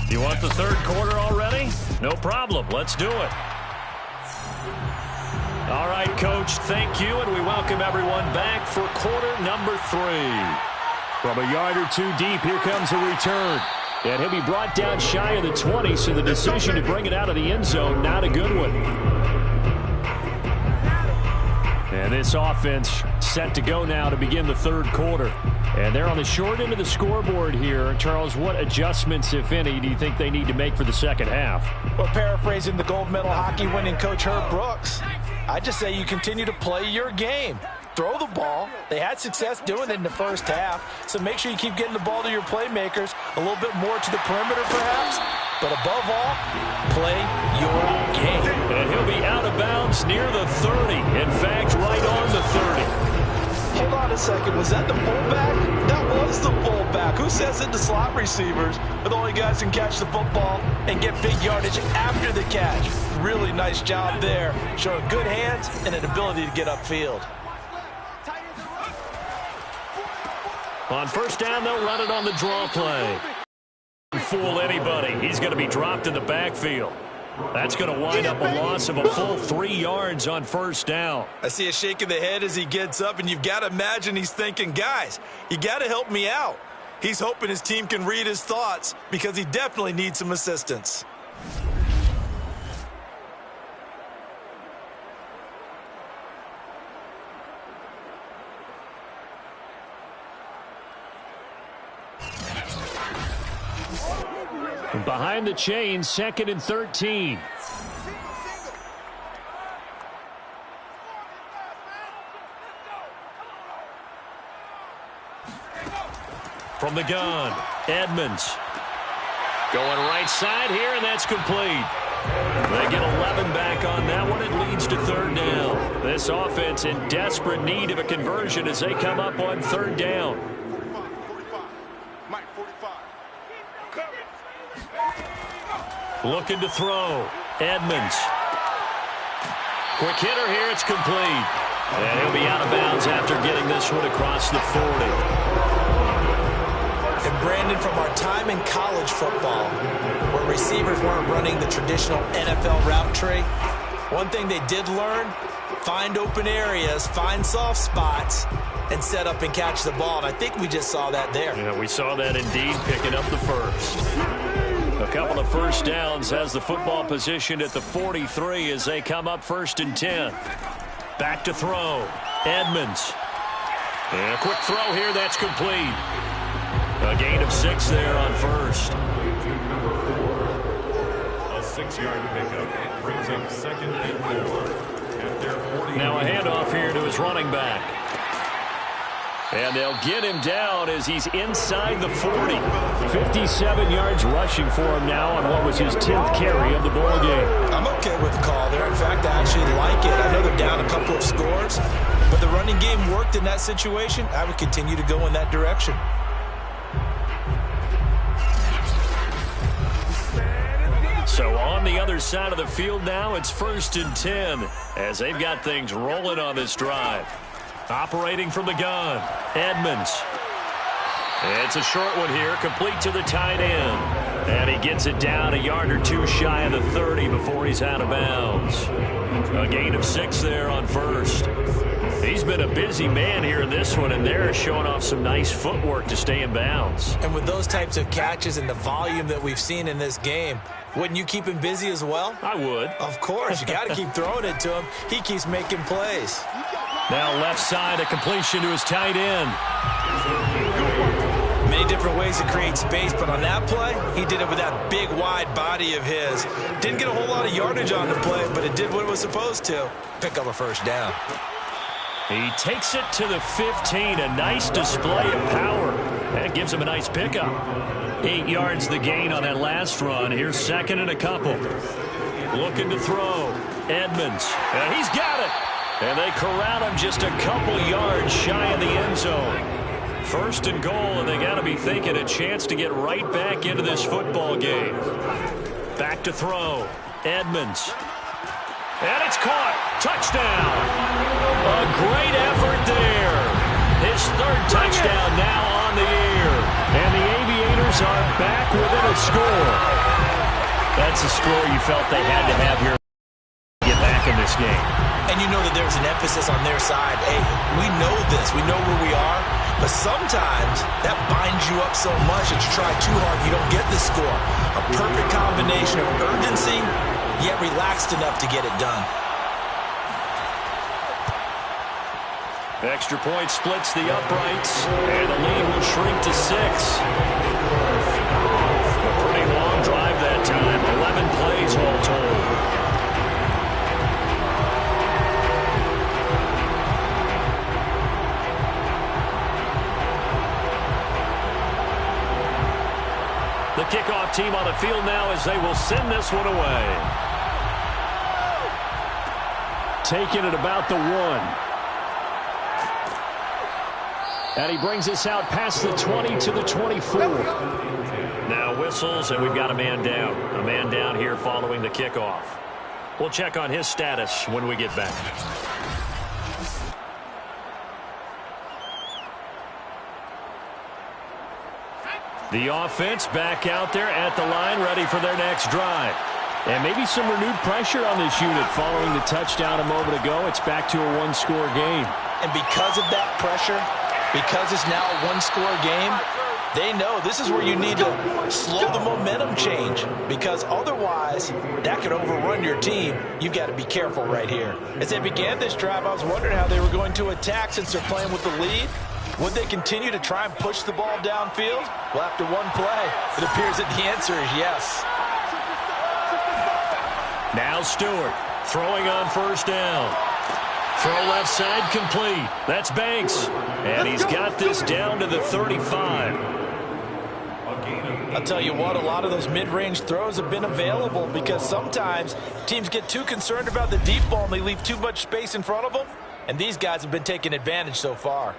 you want the third quarter already? No problem. Let's do it. All right, Coach, thank you, and we welcome everyone back for quarter number 3. From a yard or two deep, here comes a return. And he'll be brought down shy of the 20, so the decision to bring it out of the end zone, not a good one. And this offense set to go now to begin the third quarter. And they're on the short end of the scoreboard here. Charles, what adjustments, if any, do you think they need to make for the second half? Well, paraphrasing the gold medal hockey winning coach Herb Brooks, I just say you continue to play your game. Throw the ball. They had success doing it in the first half, so make sure you keep getting the ball to your playmakers, a little bit more to the perimeter perhaps, but above all, play your game. And he'll be out of bounds near the 30. In fact, right on the 30. Hold on a second. Was that the fullback? That was the fullback. Who says it to slot receivers are the only guys who can catch the football and get big yardage after the catch? Really nice job there, showing good hands and an ability to get upfield. On first down, they'll run it on the draw play. Fool anybody. He's going to be dropped in the backfield. That's going to wind up a loss of a full 3 yards on first down. I see a shake of the head as he gets up, and you've got to imagine he's thinking, guys, you got to help me out. He's hoping his team can read his thoughts because he definitely needs some assistance. Behind the chains, 2nd and 13. From the gun, Edmonds. Going right side here, and that's complete. They get 11 back on that one. It leads to 3rd down. This offense in desperate need of a conversion as they come up on 3rd down. Looking to throw. Edmonds. Quick hitter here. It's complete. And he'll be out of bounds after getting this one across the 40. And Brandon, from our time in college football, where receivers weren't running the traditional NFL route tree, one thing they did learn, find open areas, find soft spots, and set up and catch the ball. And I think we just saw that there. Yeah, we saw that indeed, picking up the first. A couple of first downs has the football position at the 43 as they come up 1st and 10. Back to throw. Edmonds. And a quick throw here. That's complete. A gain of 6 there on 1st. A 6-yard pickup brings up 2nd and 4. At their 40. Now a handoff here to his running back. And they'll get him down as he's inside the 40. 57 yards rushing for him now on what was his 10th carry of the ball game. I'm okay with the call there. In fact, I actually like it. I know they're down a couple of scores, but the running game worked in that situation. I would continue to go in that direction. So on the other side of the field now, it's 1st and 10 as they've got things rolling on this drive. Operating from the gun, Edmonds. It's a short one here, complete to the tight end. And he gets it down a yard or 2 shy of the 30 before he's out of bounds. A gain of 6 there on 1st. He's been a busy man here in this one, and they're showing off some nice footwork to stay in bounds. And with those types of catches and the volume that we've seen in this game, wouldn't you keep him busy as well? I would. Of course. You got to keep throwing it to him. He keeps making plays. Now left side, a completion to his tight end. Many different ways to create space, but on that play, he did it with that big, wide body of his. Didn't get a whole lot of yardage on the play, but it did what it was supposed to. Pick up a 1st down. He takes it to the 15. A nice display of power. That gives him a nice pickup. 8 yards the gain on that last run. Here's 2nd and a couple. Looking to throw. Edmonds. And he's got it. And they corral him just a couple yards shy of the end zone. 1st and goal, and they got to be thinking a chance to get right back into this football game. Back to throw. Edmonds. And it's caught. Touchdown. A great effort there. His 3rd touchdown now on the year. And the Aviators are back within a score. That's a score you felt they had to have here to get back in this game. And you know that there's an emphasis on their side. Hey, we know this. We know where we are. But sometimes that binds you up so much that you try too hard, you don't get the score. A perfect combination of urgency, yet relaxed enough to get it done. Extra point splits the uprights, and the lead will shrink to 6. A pretty long drive that time, 11 plays all told. The kickoff team on the field now as they will send this one away. Taking it about the 1. And he brings us out past the 20 to the 24. Now whistles, and we've got a man down. A man down here following the kickoff. We'll check on his status when we get back. The offense back out there at the line, ready for their next drive. And maybe some renewed pressure on this unit following the touchdown a moment ago. It's back to a 1-score game. And because of that pressure, because it's now a 1-score game, they know this is where you need to slow the momentum change, because otherwise that could overrun your team. You've got to be careful right here. As they began this drive, I was wondering how they were going to attack since they're playing with the lead. Would they continue to try and push the ball downfield? Well, after one play, it appears that the answer is yes. Now Stewart throwing on first down. Throw left side complete. That's Banks. And he's got this down to the 35. I'll tell you what, a lot of those mid-range throws have been available because sometimes teams get too concerned about the deep ball and they leave too much space in front of them. And these guys have been taking advantage so far.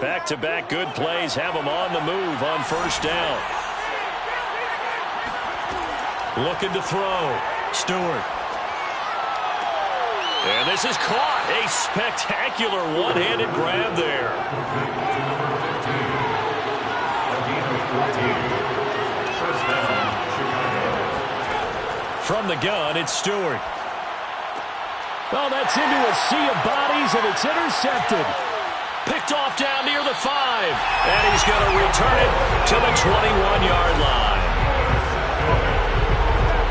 Back-to-back good plays have them on the move on first down. Looking to throw. Stewart. And this is caught. A spectacular one-handed grab there. From the gun, it's Stewart. Well, that's into a sea of bodies, and it's intercepted. Picked off down near the 5. And he's going to return it to the 21-yard line.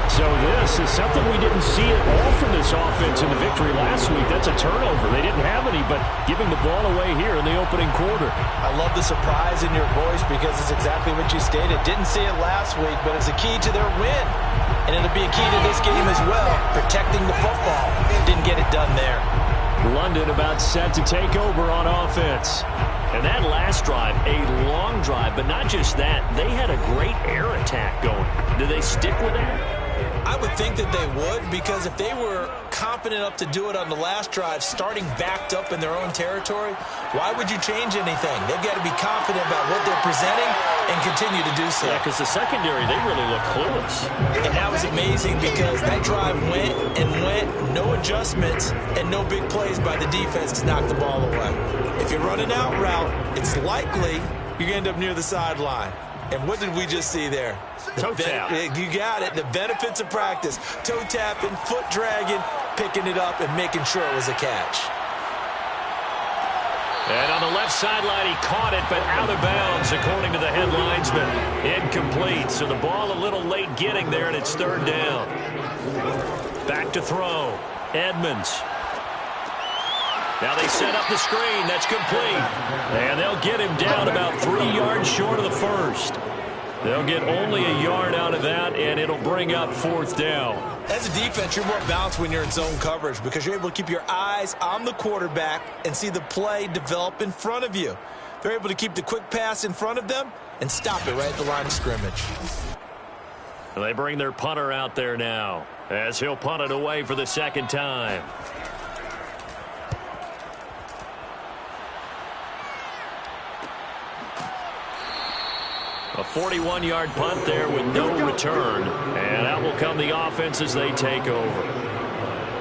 So this is something we didn't see at all from this offense in the victory last week. That's a turnover. They didn't have any, but giving the ball away here in the opening quarter. I love the surprise in your voice because it's exactly what you stated. Didn't see it last week, but it's a key to their win. And it'll be a key to this game as well, protecting the football. Didn't get it done there. London about set to take over on offense. And that last drive, a long drive, but not just that. They had a great air attack going. Do they stick with that? I would think that they would, because if they were confident enough to do it on the last drive, starting backed up in their own territory, why would you change anything? They've got to be confident about what they're presenting and continue to do so. Yeah, because the secondary, they really look clueless. And that was amazing because that drive went and went, no adjustments, and no big plays by the defense to knock the ball away. If you run an out route, it's likely you're going to end up near the sideline. And what did we just see there? Toe tap. You got it. The benefits of practice. Toe tapping, foot dragging, picking it up, and making sure it was a catch. And on the left sideline, he caught it, but out of bounds, according to the head linesman. Incomplete. So the ball a little late getting there, and it's third down. Back to throw. Edmonds. Now they set up the screen. That's complete. And they'll get him down about 3 yards short of the first. They'll get only a yard out of that, and it'll bring up fourth down. As a defense, you're more balanced when you're in zone coverage because you're able to keep your eyes on the quarterback and see the play develop in front of you. They're able to keep the quick pass in front of them and stop it right at the line of scrimmage. They bring their punter out there now as he'll punt it away for the second time. A 41-yard punt there with no return. And out will come the offense as they take over.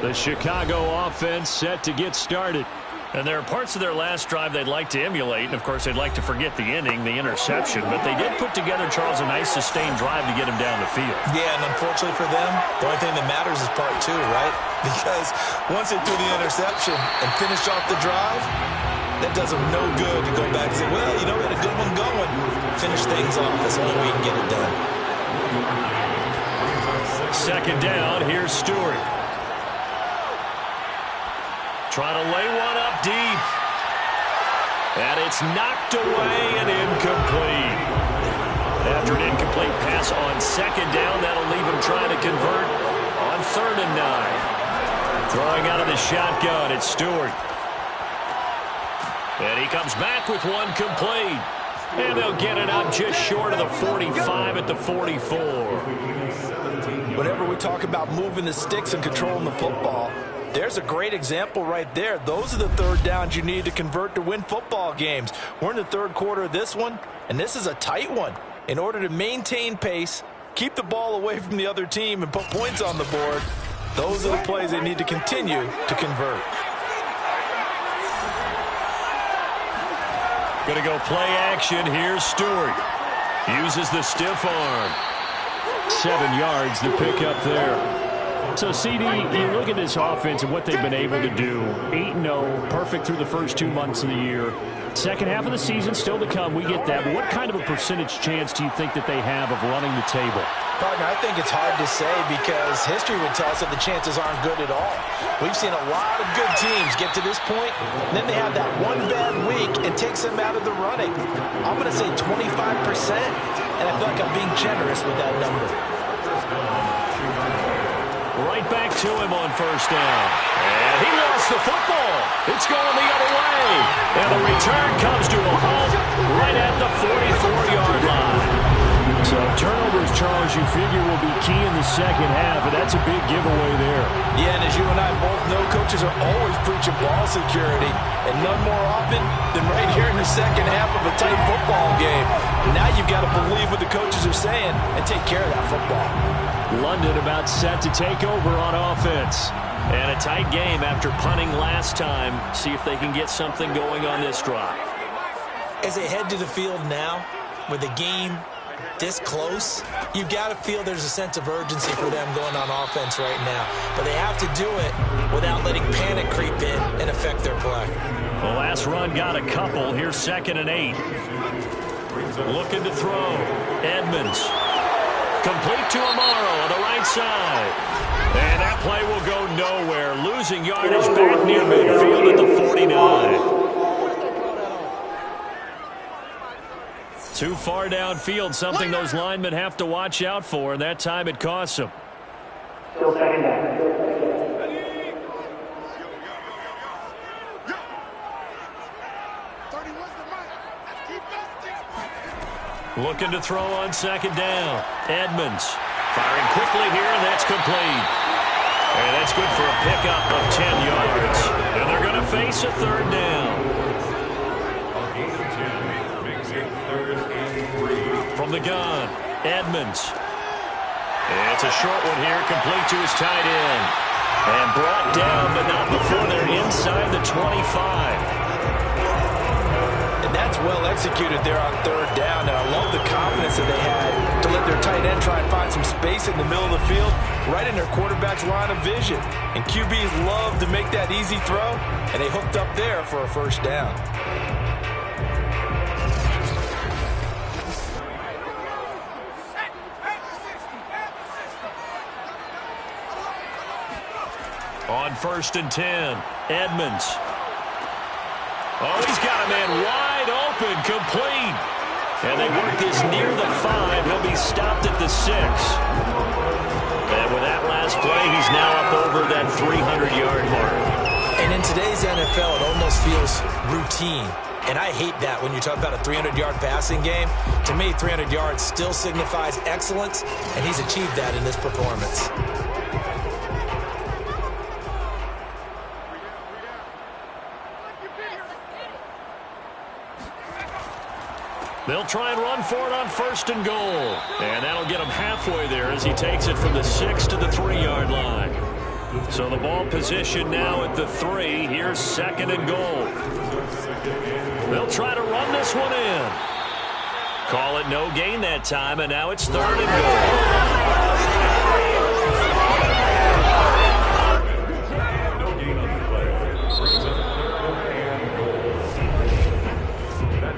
The Chicago offense set to get started. And there are parts of their last drive they'd like to emulate. And, of course, they'd like to forget the inning, the interception. But they did put together, Charles, a nice sustained drive to get him down the field. Yeah, and unfortunately for them, the only thing that matters is part two, right? Because once they threw the interception and finished off the drive, that does them no good to go back and say, well, you know, we had a good one going. Finish things off. That's the only way you can get it done. Second down, here's Stewart. Trying to lay one up deep. And it's knocked away and incomplete. After an incomplete pass on second down, that'll leave him trying to convert on 3rd and 9. Throwing out of the shotgun, it's Stewart. And he comes back with one complete. And they'll get it up just short of the 45 at the 44. Whenever we talk about moving the sticks and controlling the football, there's a great example right there. Those are the third downs you need to convert to win football games. We're in the third quarter of this one, and this is a tight one. In order to maintain pace, keep the ball away from the other team, and put points on the board, those are the plays they need to continue to convert. Going to go play action. Here's Stewart. Uses the stiff arm. 7 yards the pickup there. So, CD, you look at this offense and what they've been able to do. 8-0, perfect through the first 2 months of the year. Second half of the season still to come. We get that. But what kind of a percentage chance do you think that they have of running the table? Partner, I think it's hard to say because history would tell us that the chances aren't good at all. We've seen a lot of good teams get to this point, and then they have that one bad week and takes them out of the running. I'm going to say 25%, and I feel like I'm being generous with that number. Right back to him on first down. And he lost the football. It's going the other way. And the return comes to a halt right at the 44-yard line. So turnovers, Charles, you figure will be key in the second half, and that's a big giveaway there. Yeah, and as you and I both know, coaches are always preaching ball security, and none more often than right here in the second half of a tight football game. Now you've got to believe what the coaches are saying and take care of that football. London about set to take over on offense. And a tight game after punting last time. See if they can get something going on this drive. As they head to the field now, with the game this close, you've got to feel there's a sense of urgency for them going on offense right now. But they have to do it without letting panic creep in and affect their play. The last run got a couple. Here's 2nd and 8. Looking to throw. Edmonds. Complete to Amaro on the right side. And that play will go nowhere. Losing yardage back near midfield at the 49. Too far downfield, something those linemen have to watch out for, and that time it costs them. Still 2nd down. Looking to throw on 2nd down. Edmonds firing quickly here, and that's complete. And that's good for a pickup of 10 yards. And they're going to face a 3rd down. From the gun, Edmonds. It's a short one here, complete to his tight end. And brought down, but not before they're inside the 25. And that's well executed there on 3rd down. And I love the confidence that they had to let their tight end try and find some space in the middle of the field, right in their quarterback's line of vision. And QBs love to make that easy throw, and they hooked up there for a 1st down. On 1st and 10, Edmonds. Oh, he's got a man wide open, complete. And they work this near the 5. He'll be stopped at the 6. And with that last play, he's now up over that 300-yard mark. And in today's NFL, it almost feels routine. And I hate that when you talk about a 300-yard passing game. To me, 300 yards still signifies excellence, and he's achieved that in this performance. They'll try and run for it on 1st and goal. And that'll get him halfway there as he takes it from the 6 to the 3-yard line. So the ball position now at the 3. Here's 2nd and goal. They'll try to run this one in. Call it no gain that time, and now it's 3rd and goal.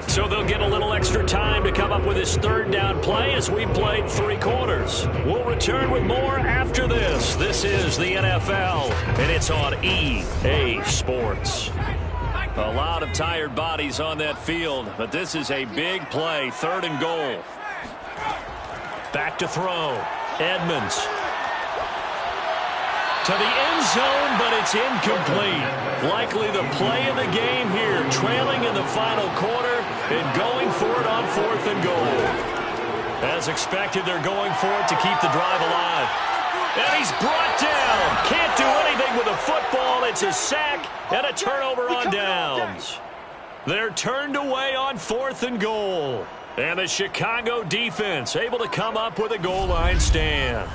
So they'll get a little extra time to come up with his 3rd down play as we played 3 quarters. We'll return with more after this. This is the NFL, and it's on EA Sports. A lot of tired bodies on that field, but this is a big play, 3rd and goal. Back to throw. Edmonds. To the end zone, but it's incomplete. Likely the play of the game here, trailing in the final quarter and going for it on 4th and goal. As expected, they're going for it to keep the drive alive. And he's brought down. Can't do anything with a football. It's a sack and a turnover on downs. They're turned away on 4th and goal. And the Chicago defense able to come up with a goal line stand.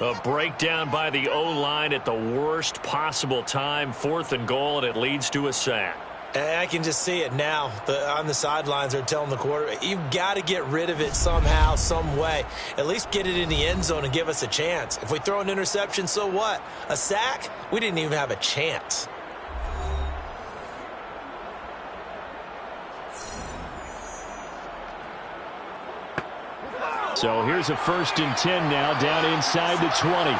A breakdown by the O-line at the worst possible time. 4th and goal, and it leads to a sack. And I can just see it now. On the sidelines, they're telling the quarterback, you've got to get rid of it somehow, some way. At least get it in the end zone and give us a chance. If we throw an interception, so what? A sack? We didn't even have a chance. So here's a 1st and 10 now, down inside the 20.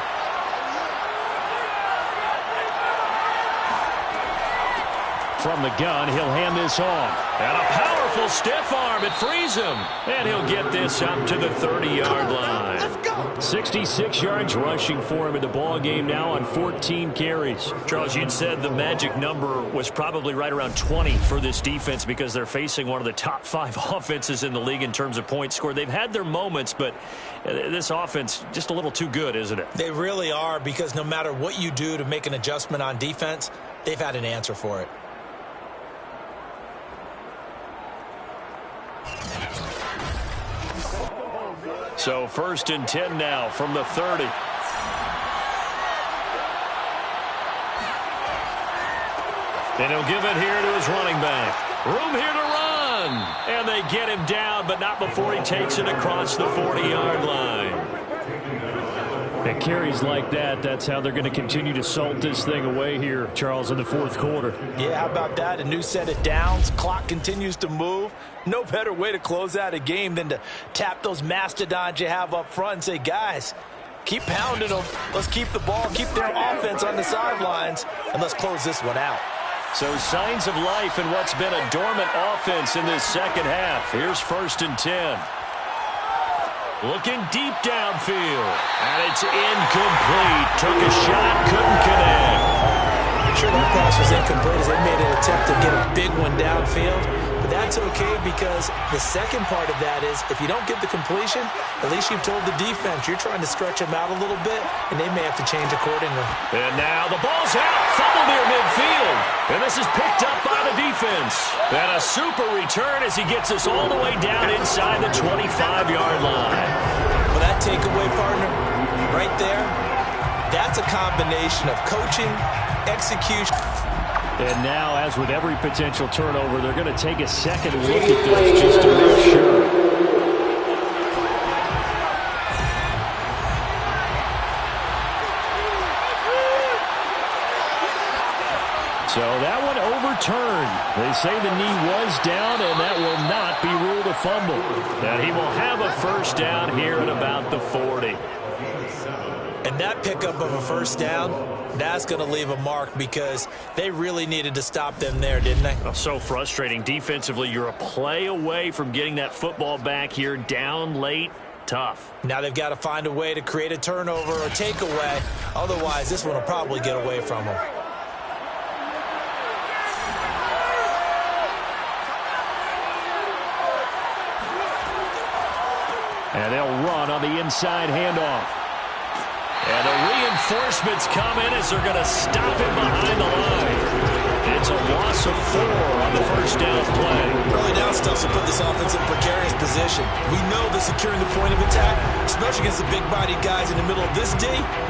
From the gun, he'll hand this off. And a powerful stiff arm. It frees him. And he'll get this up to the 30-yard line. Let's go. 66 yards rushing for him in the ball game now on 14 carries. Charles, you'd said the magic number was probably right around 20 for this defense because they're facing one of the top 5 offenses in the league in terms of points scored. They've had their moments, but this offense just a little too good, isn't it? They really are, because no matter what you do to make an adjustment on defense, they've had an answer for it. So 1st and 10 now from the 30. And he'll give it here to his running back. Room here to run. And they get him down, but not before he takes it across the 40-yard line. And carries like that, that's how they're going to continue to salt this thing away here, Charles, in the 4th quarter. Yeah, how about that? A new set of downs. Clock continues to move. No better way to close out a game than to tap those mastodons you have up front and say, guys, keep pounding them. Let's keep the ball, keep their offense on the sidelines, and let's close this one out. So signs of life in what's been a dormant offense in this second half. Here's 1st and 10. Looking deep downfield. And it's incomplete. Took a shot, couldn't connect. Sure, that pass was incomplete as they made an attempt to get a big one downfield. But that's okay, because the second part of that is if you don't get the completion, at least you've told the defense you're trying to stretch them out a little bit, and they may have to change accordingly. And now the ball's out. Fumble near midfield. And this is picked up by the defense. And a super return as he gets us all the way down inside the 25-yard line. Well, that takeaway, partner, right there, that's a combination of coaching, execution. And now, as with every potential turnover, they're going to take a second look at this just to make sure. So that one overturned. They say the knee was down, and that will not be ruled a fumble. And he will have a 1st down here at about the 40. And that pickup of a 1st down, that's going to leave a mark, because they really needed to stop them there, didn't they? Oh, so frustrating. Defensively, you're a play away from getting that football back here, down late. Tough. Now they've got to find a way to create a turnover or takeaway. Otherwise, this one will probably get away from them. And they'll run on the inside handoff. And the reinforcements come in as they're going to stop him behind the line. It's a loss of 4 on the 1st down play. Early down stuff will put this offense in a precarious position. We know that securing the point of attack, especially against the big-bodied guys in the middle of this D,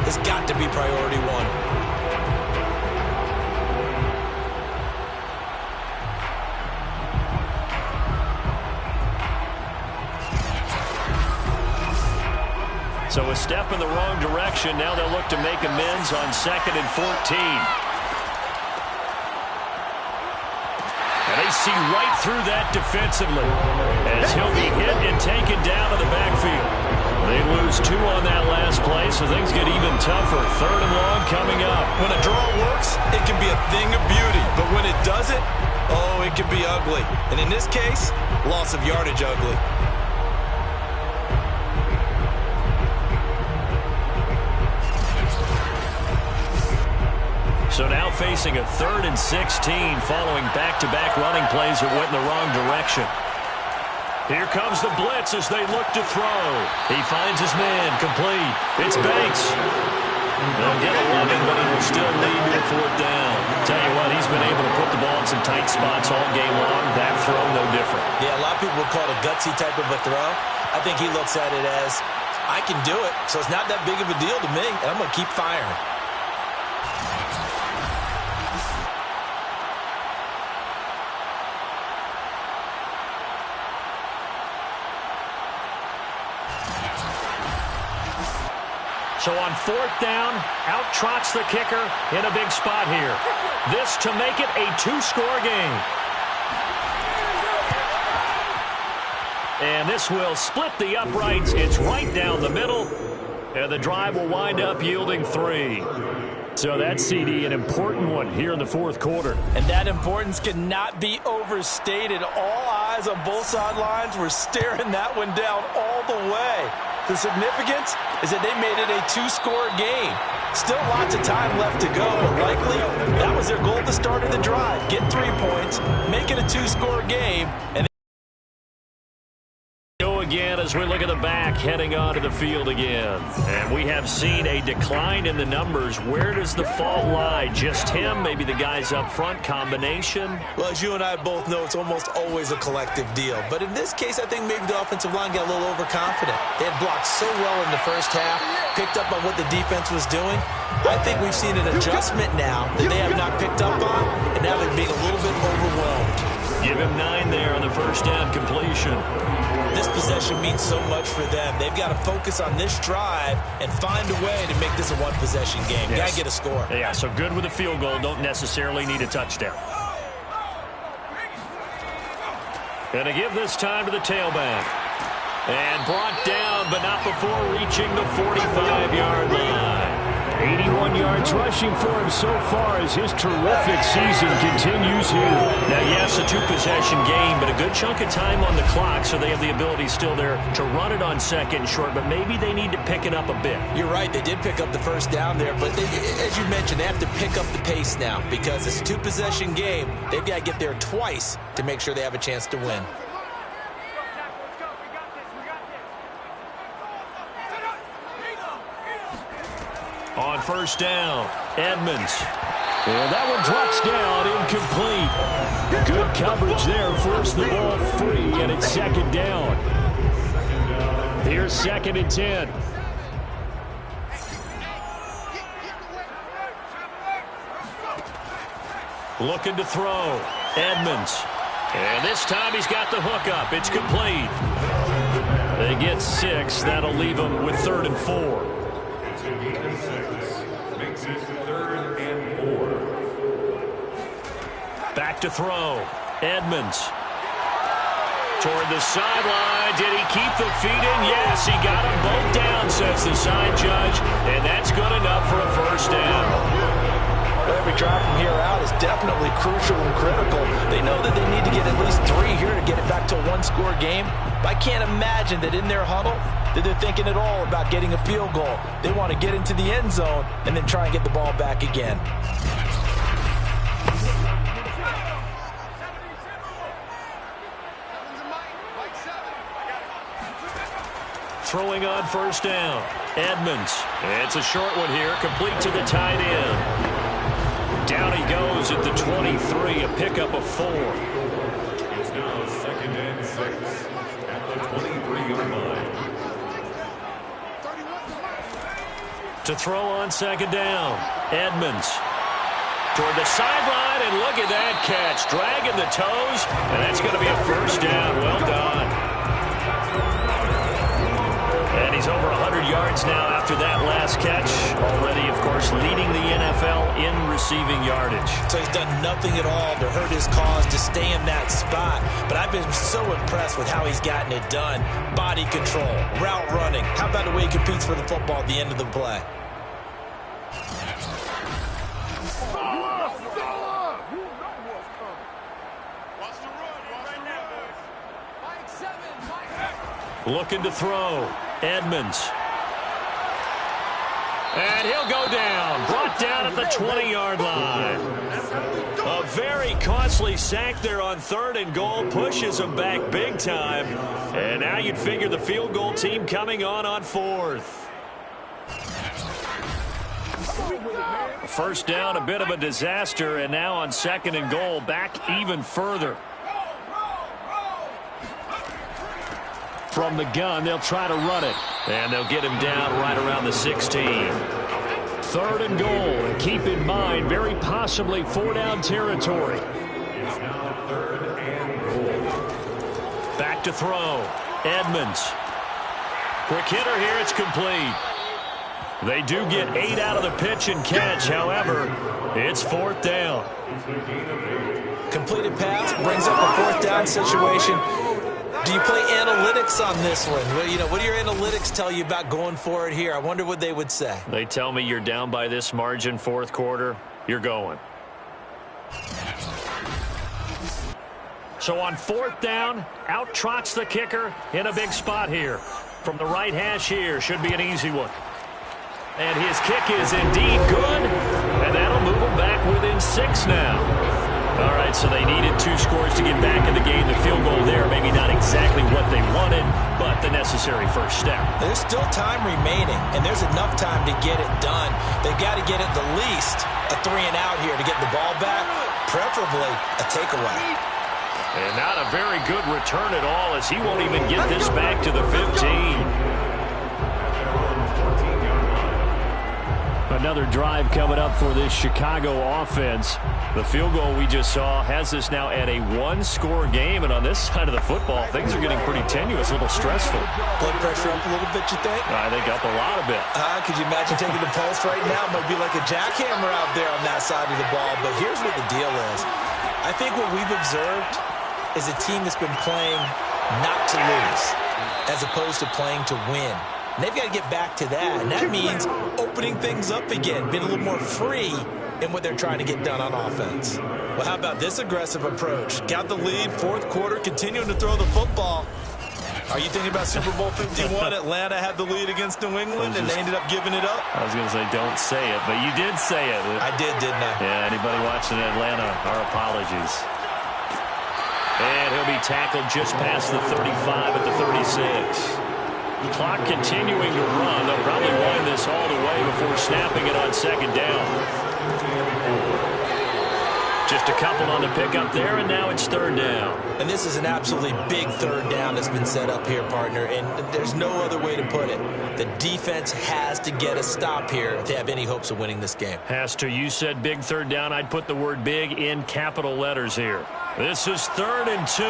has got to be priority 1. So a step in the wrong direction. Now they'll look to make amends on 2nd and 14. And they see right through that defensively as he'll be hit and taken down to the backfield. They lose 2 on that last play, so things get even tougher. 3rd and long coming up. When a draw works, it can be a thing of beauty. But when it doesn't, oh, it can be ugly. And in this case, loss of yardage ugly. So now facing a 3rd and 16 following back-to-back running plays that went in the wrong direction. Here comes the blitz as they look to throw. He finds his man, complete. It's Banks. They'll get 11, but it will still lead to a 4th down. Tell you what, he's been able to put the ball in some tight spots all game long. That throw, no different. Yeah, a lot of people would call it a gutsy type of a throw. I think he looks at it as, I can do it, so it's not that big of a deal to me, and I'm going to keep firing. So on 4th down, out trots the kicker in a big spot here. This to make it a 2-score game. And this will split the uprights. It's right down the middle. And the drive will wind up yielding 3. So that's, CD, an important one here in the fourth quarter. And that importance cannot be overstated. All eyes on both sidelines were staring that one down all the way. The significance is that they made it a 2-score game. Still lots of time left to go, but likely that was their goal at the start of the drive. Get 3 points, make it a 2-score game, and go again as we look at the back heading onto the field again. And we have seen a decline in the numbers. Where does the fault lie? Just him? Maybe the guys up front? Combination? Well, as you and I both know, it's almost always a collective deal. But in this case, I think maybe the offensive line got a little overconfident. They had blocked so well in the first half, picked up on what the defense was doing. I think we've seen an adjustment now that they have not picked up on, and now they're being a little bit overwhelmed. Give him 9 there on the first down completion. This possession means so much for them. They've got to focus on this drive and find a way to make this a one-possession game. Yes. Got to get a score. Yeah, so good with a field goal. Don't necessarily need a touchdown. And to give this time to the tailback. And brought down, but not before reaching the 45-yard line. 81 yards rushing for him so far as his terrific season continues here. Now, yes, a 2-possession game, but a good chunk of time on the clock, so they have the ability still there to run it on second and short, but maybe they need to pick it up a bit. You're right. They did pick up the first down there, but they, as you mentioned, they have to pick up the pace now because it's a 2-possession game. They've got to get there twice to make sure they have a chance to win. On first down, Edmonds. And that one drops down, incomplete. Good coverage there, forced the ball free, and it's second down. Here's 2nd and 10. Looking to throw, Edmonds. And this time he's got the hook up. It's complete. They get 6. That'll leave them with 3rd and 4. Makes it 3rd and 4. Back to throw. Edmonds. Toward the sideline. Did he keep the feet in? Yes, he got them both down, says the side judge. And that's good enough for a first down. Every drive from here out is definitely crucial and critical. They know that they need to get at least 3 here to get it back to a 1-score game. But I can't imagine that in their huddle that they're thinking at all about getting a field goal. They want to get into the end zone and then try and get the ball back again. Throwing on first down. Edmonds. It's a short one here, complete to the tight end. Down he goes at the 23, a pickup of 4. It's now 2nd and 6 at the 23-yard line. To throw on second down. Edmonds. Toward the sideline, and look at that catch. Dragging the toes, and that's going to be a first down. Well done. And he's over 100 yards now after that last catch. Already, of course, leading the NFL in receiving yardage. So he's done nothing at all to hurt his cause, to stay in that spot. But I've been so impressed with how he's gotten it done. Body control, route running. How about the way he competes for the football at the end of the play? Looking to throw. Edmonds. And he'll go down. Brought down at the 20-yard line. A very costly sack there on 3rd and goal. Pushes him back big time. And now you'd figure the field goal team coming on 4th. First down, a bit of a disaster. And now on 2nd and goal, back even further. From the gun, they'll try to run it. And they'll get him down right around the 16. 3rd and goal. And keep in mind, very possibly 4-down territory. It's now 3rd and goal. Back to throw. Edmonds. Quick hitter here. It's complete. They do get 8 out of the pitch and catch. However, it's 4th down. Completed pass brings up a 4th down situation. Do you play analytics on this one? Well, what do your analytics tell you about going for it here? I wonder what they would say. They tell me you're down by this margin fourth quarter, you're going. So on fourth down, out trots the kicker in a big spot here. From the right hash here, should be an easy one. And his kick is indeed good, and that'll move him back within 6 now. All right, so they needed 2 scores to get back in the game. The field goal there, maybe not exactly what they wanted, but the necessary first step. There's still time remaining, and there's enough time to get it done. They've got to get at the least a 3-and-out here to get the ball back, preferably a takeaway. And not a very good return at all, as he won't even get this back to the 15. Another drive coming up for this Chicago offense. The field goal we just saw has us now at a 1-score game, and on this side of the football, things are getting pretty tenuous, a little stressful. Blood pressure up a little bit, you think? I think up a lot of it. Could you imagine taking the pulse right now? It might be like a jackhammer out there on that side of the ball, but here's what the deal is. I think what we've observed is a team that's been playing not to lose as opposed to playing to win. And they've got to get back to that, and that means opening things up again, being a little more free in what they're trying to get done on offense. Well, how about this aggressive approach? Got the lead, fourth quarter, continuing to throw the football. Are you thinking about Super Bowl 51? Atlanta had the lead against New England, and they ended up giving it up? I was going to say, don't say it, but you did say it. I did, didn't I? Yeah, anybody watching Atlanta, our apologies. And he'll be tackled just past the 35 at the 36. Clock continuing to run. They'll probably wind this all the way before snapping it on second down. Just a couple on the pickup there, and now it's third down. And this is an absolutely big third down that's been set up here, partner, and there's no other way to put it. The defense has to get a stop here if they have any hopes of winning this game. Has to. You said big third down. I'd put the word big in capital letters here. This is 3rd and 2.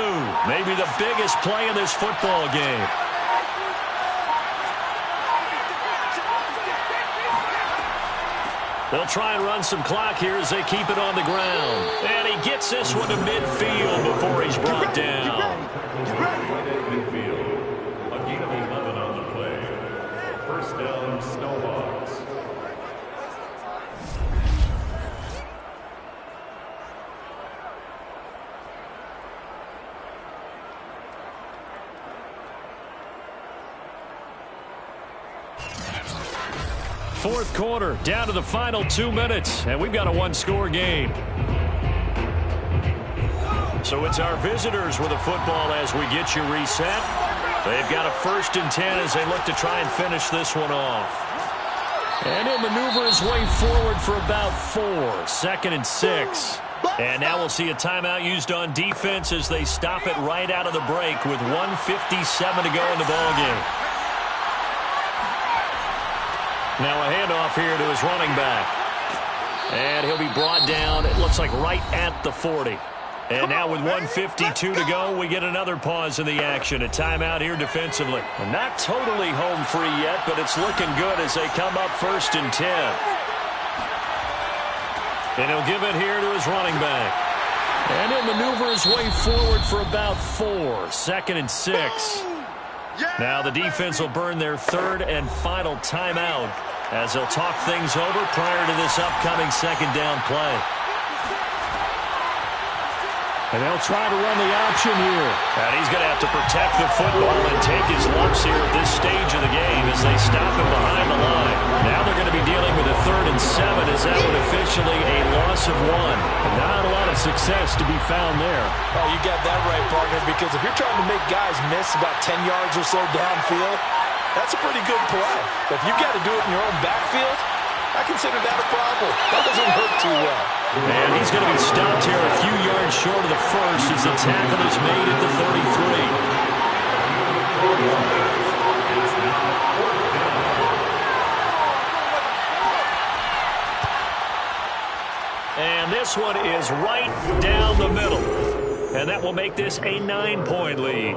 Maybe the biggest play in this football game. They'll try and run some clock here as they keep it on the ground. And he gets this one to midfield before he's brought down. Midfield. A gain of 11 on the play. First down, Snowhawks. Fourth quarter, down to the final 2 minutes, and we've got a 1-score game. So it's our visitors with a football as we get you reset. They've got a 1st and 10 as they look to try and finish this one off. And he'll maneuver his way forward for about 4. 2nd and 6. And now we'll see a timeout used on defense as they stop it right out of the break with 1:57 to go in the ballgame. Now a handoff here to his running back. And he'll be brought down, it looks like right at the 40. And now with 1:52 to go, we get another pause in the action. A timeout here defensively. Not totally home free yet, but it's looking good as they come up 1st and 10. And he'll give it here to his running back. And he'll maneuver his way forward for about 4. 2nd and 6. Now the defense will burn their 3rd and final timeout as they'll talk things over prior to this upcoming 2nd down play. And they'll try to run the option here. And he's going to have to protect the football and take his lumps here at this stage of the game as they stop him behind the line. Now they're going to be dealing with a 3rd and 7 as that one officially a loss of 1. Not a lot of success to be found there. Oh, you got that right, partner, because if you're trying to make guys miss about 10 yards or so downfield, that's a pretty good play. But if you've got to do it in your own backfield, I consider that a problem. That doesn't hurt too well. And he's going to be stopped here a few yards short of the 1st as the tackle is made at the 33. And this one is right down the middle. And that will make this a 9-point lead.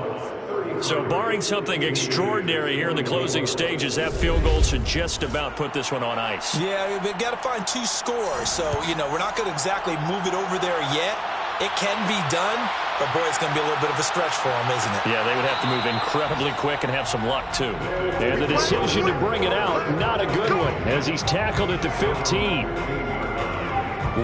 So barring something extraordinary here in the closing stages, that field goal should just about put this one on ice. Yeah, we've got to find 2 scores. So, we're not going to exactly move it over there yet. It can be done, but boy, it's going to be a little bit of a stretch for them, isn't it? Yeah, they would have to move incredibly quick and have some luck, too. And the decision to bring it out, not a good one, as he's tackled at the 15.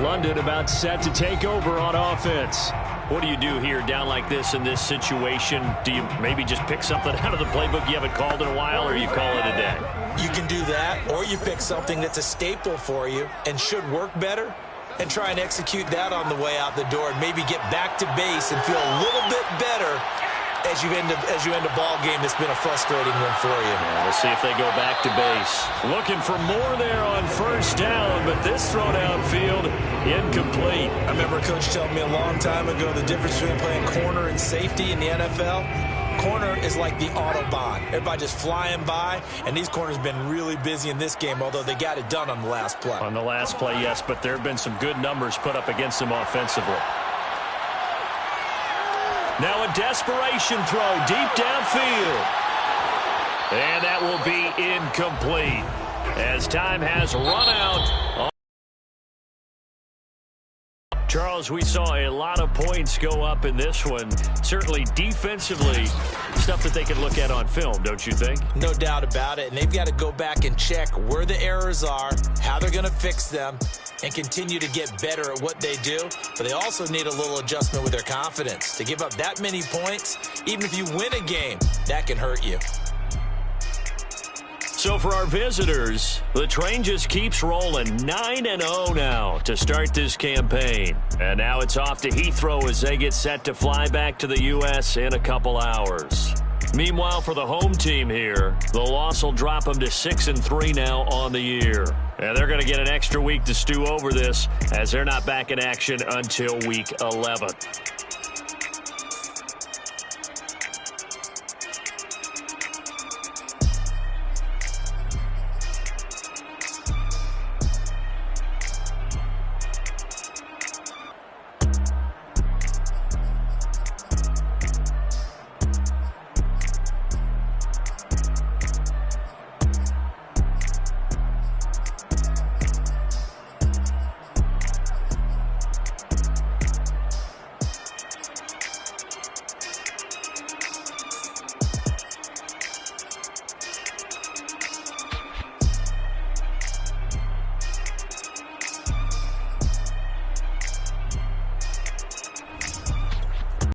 London about set to take over on offense. What do you do here down like this in this situation? Do you maybe just pick something out of the playbook you haven't called in a while, or you call it a day? You can do that, or you pick something that's a staple for you and should work better and try and execute that on the way out the door and maybe get back to base and feel a little bit better as you end a ball game that's been a frustrating one for you. Yeah, we'll see if they go back to base. Looking for more there on first down, but this thrown outfield incomplete. I remember a coach telling me a long time ago the difference between playing corner and safety in the NFL. Corner is like the Autobahn. Everybody just flying by, and these corners have been really busy in this game, although they got it done on the last play. On the last play, yes, but there have been some good numbers put up against them offensively. Now a desperation throw deep downfield. And that will be incomplete as time has run out. Charles, we saw a lot of points go up in this one. Certainly defensively, stuff that they can look at on film, don't you think? No doubt about it. And they've got to go back and check where the errors are, how they're going to fix them, and continue to get better at what they do. But they also need a little adjustment with their confidence. To give up that many points, even if you win a game, that can hurt you. So for our visitors, the train just keeps rolling. 9-0 now to start this campaign. And now it's off to Heathrow as they get set to fly back to the U.S. in a couple hours. Meanwhile, for the home team here, the loss will drop them to 6-3 now on the year. And they're going to get an extra week to stew over this as they're not back in action until week 11.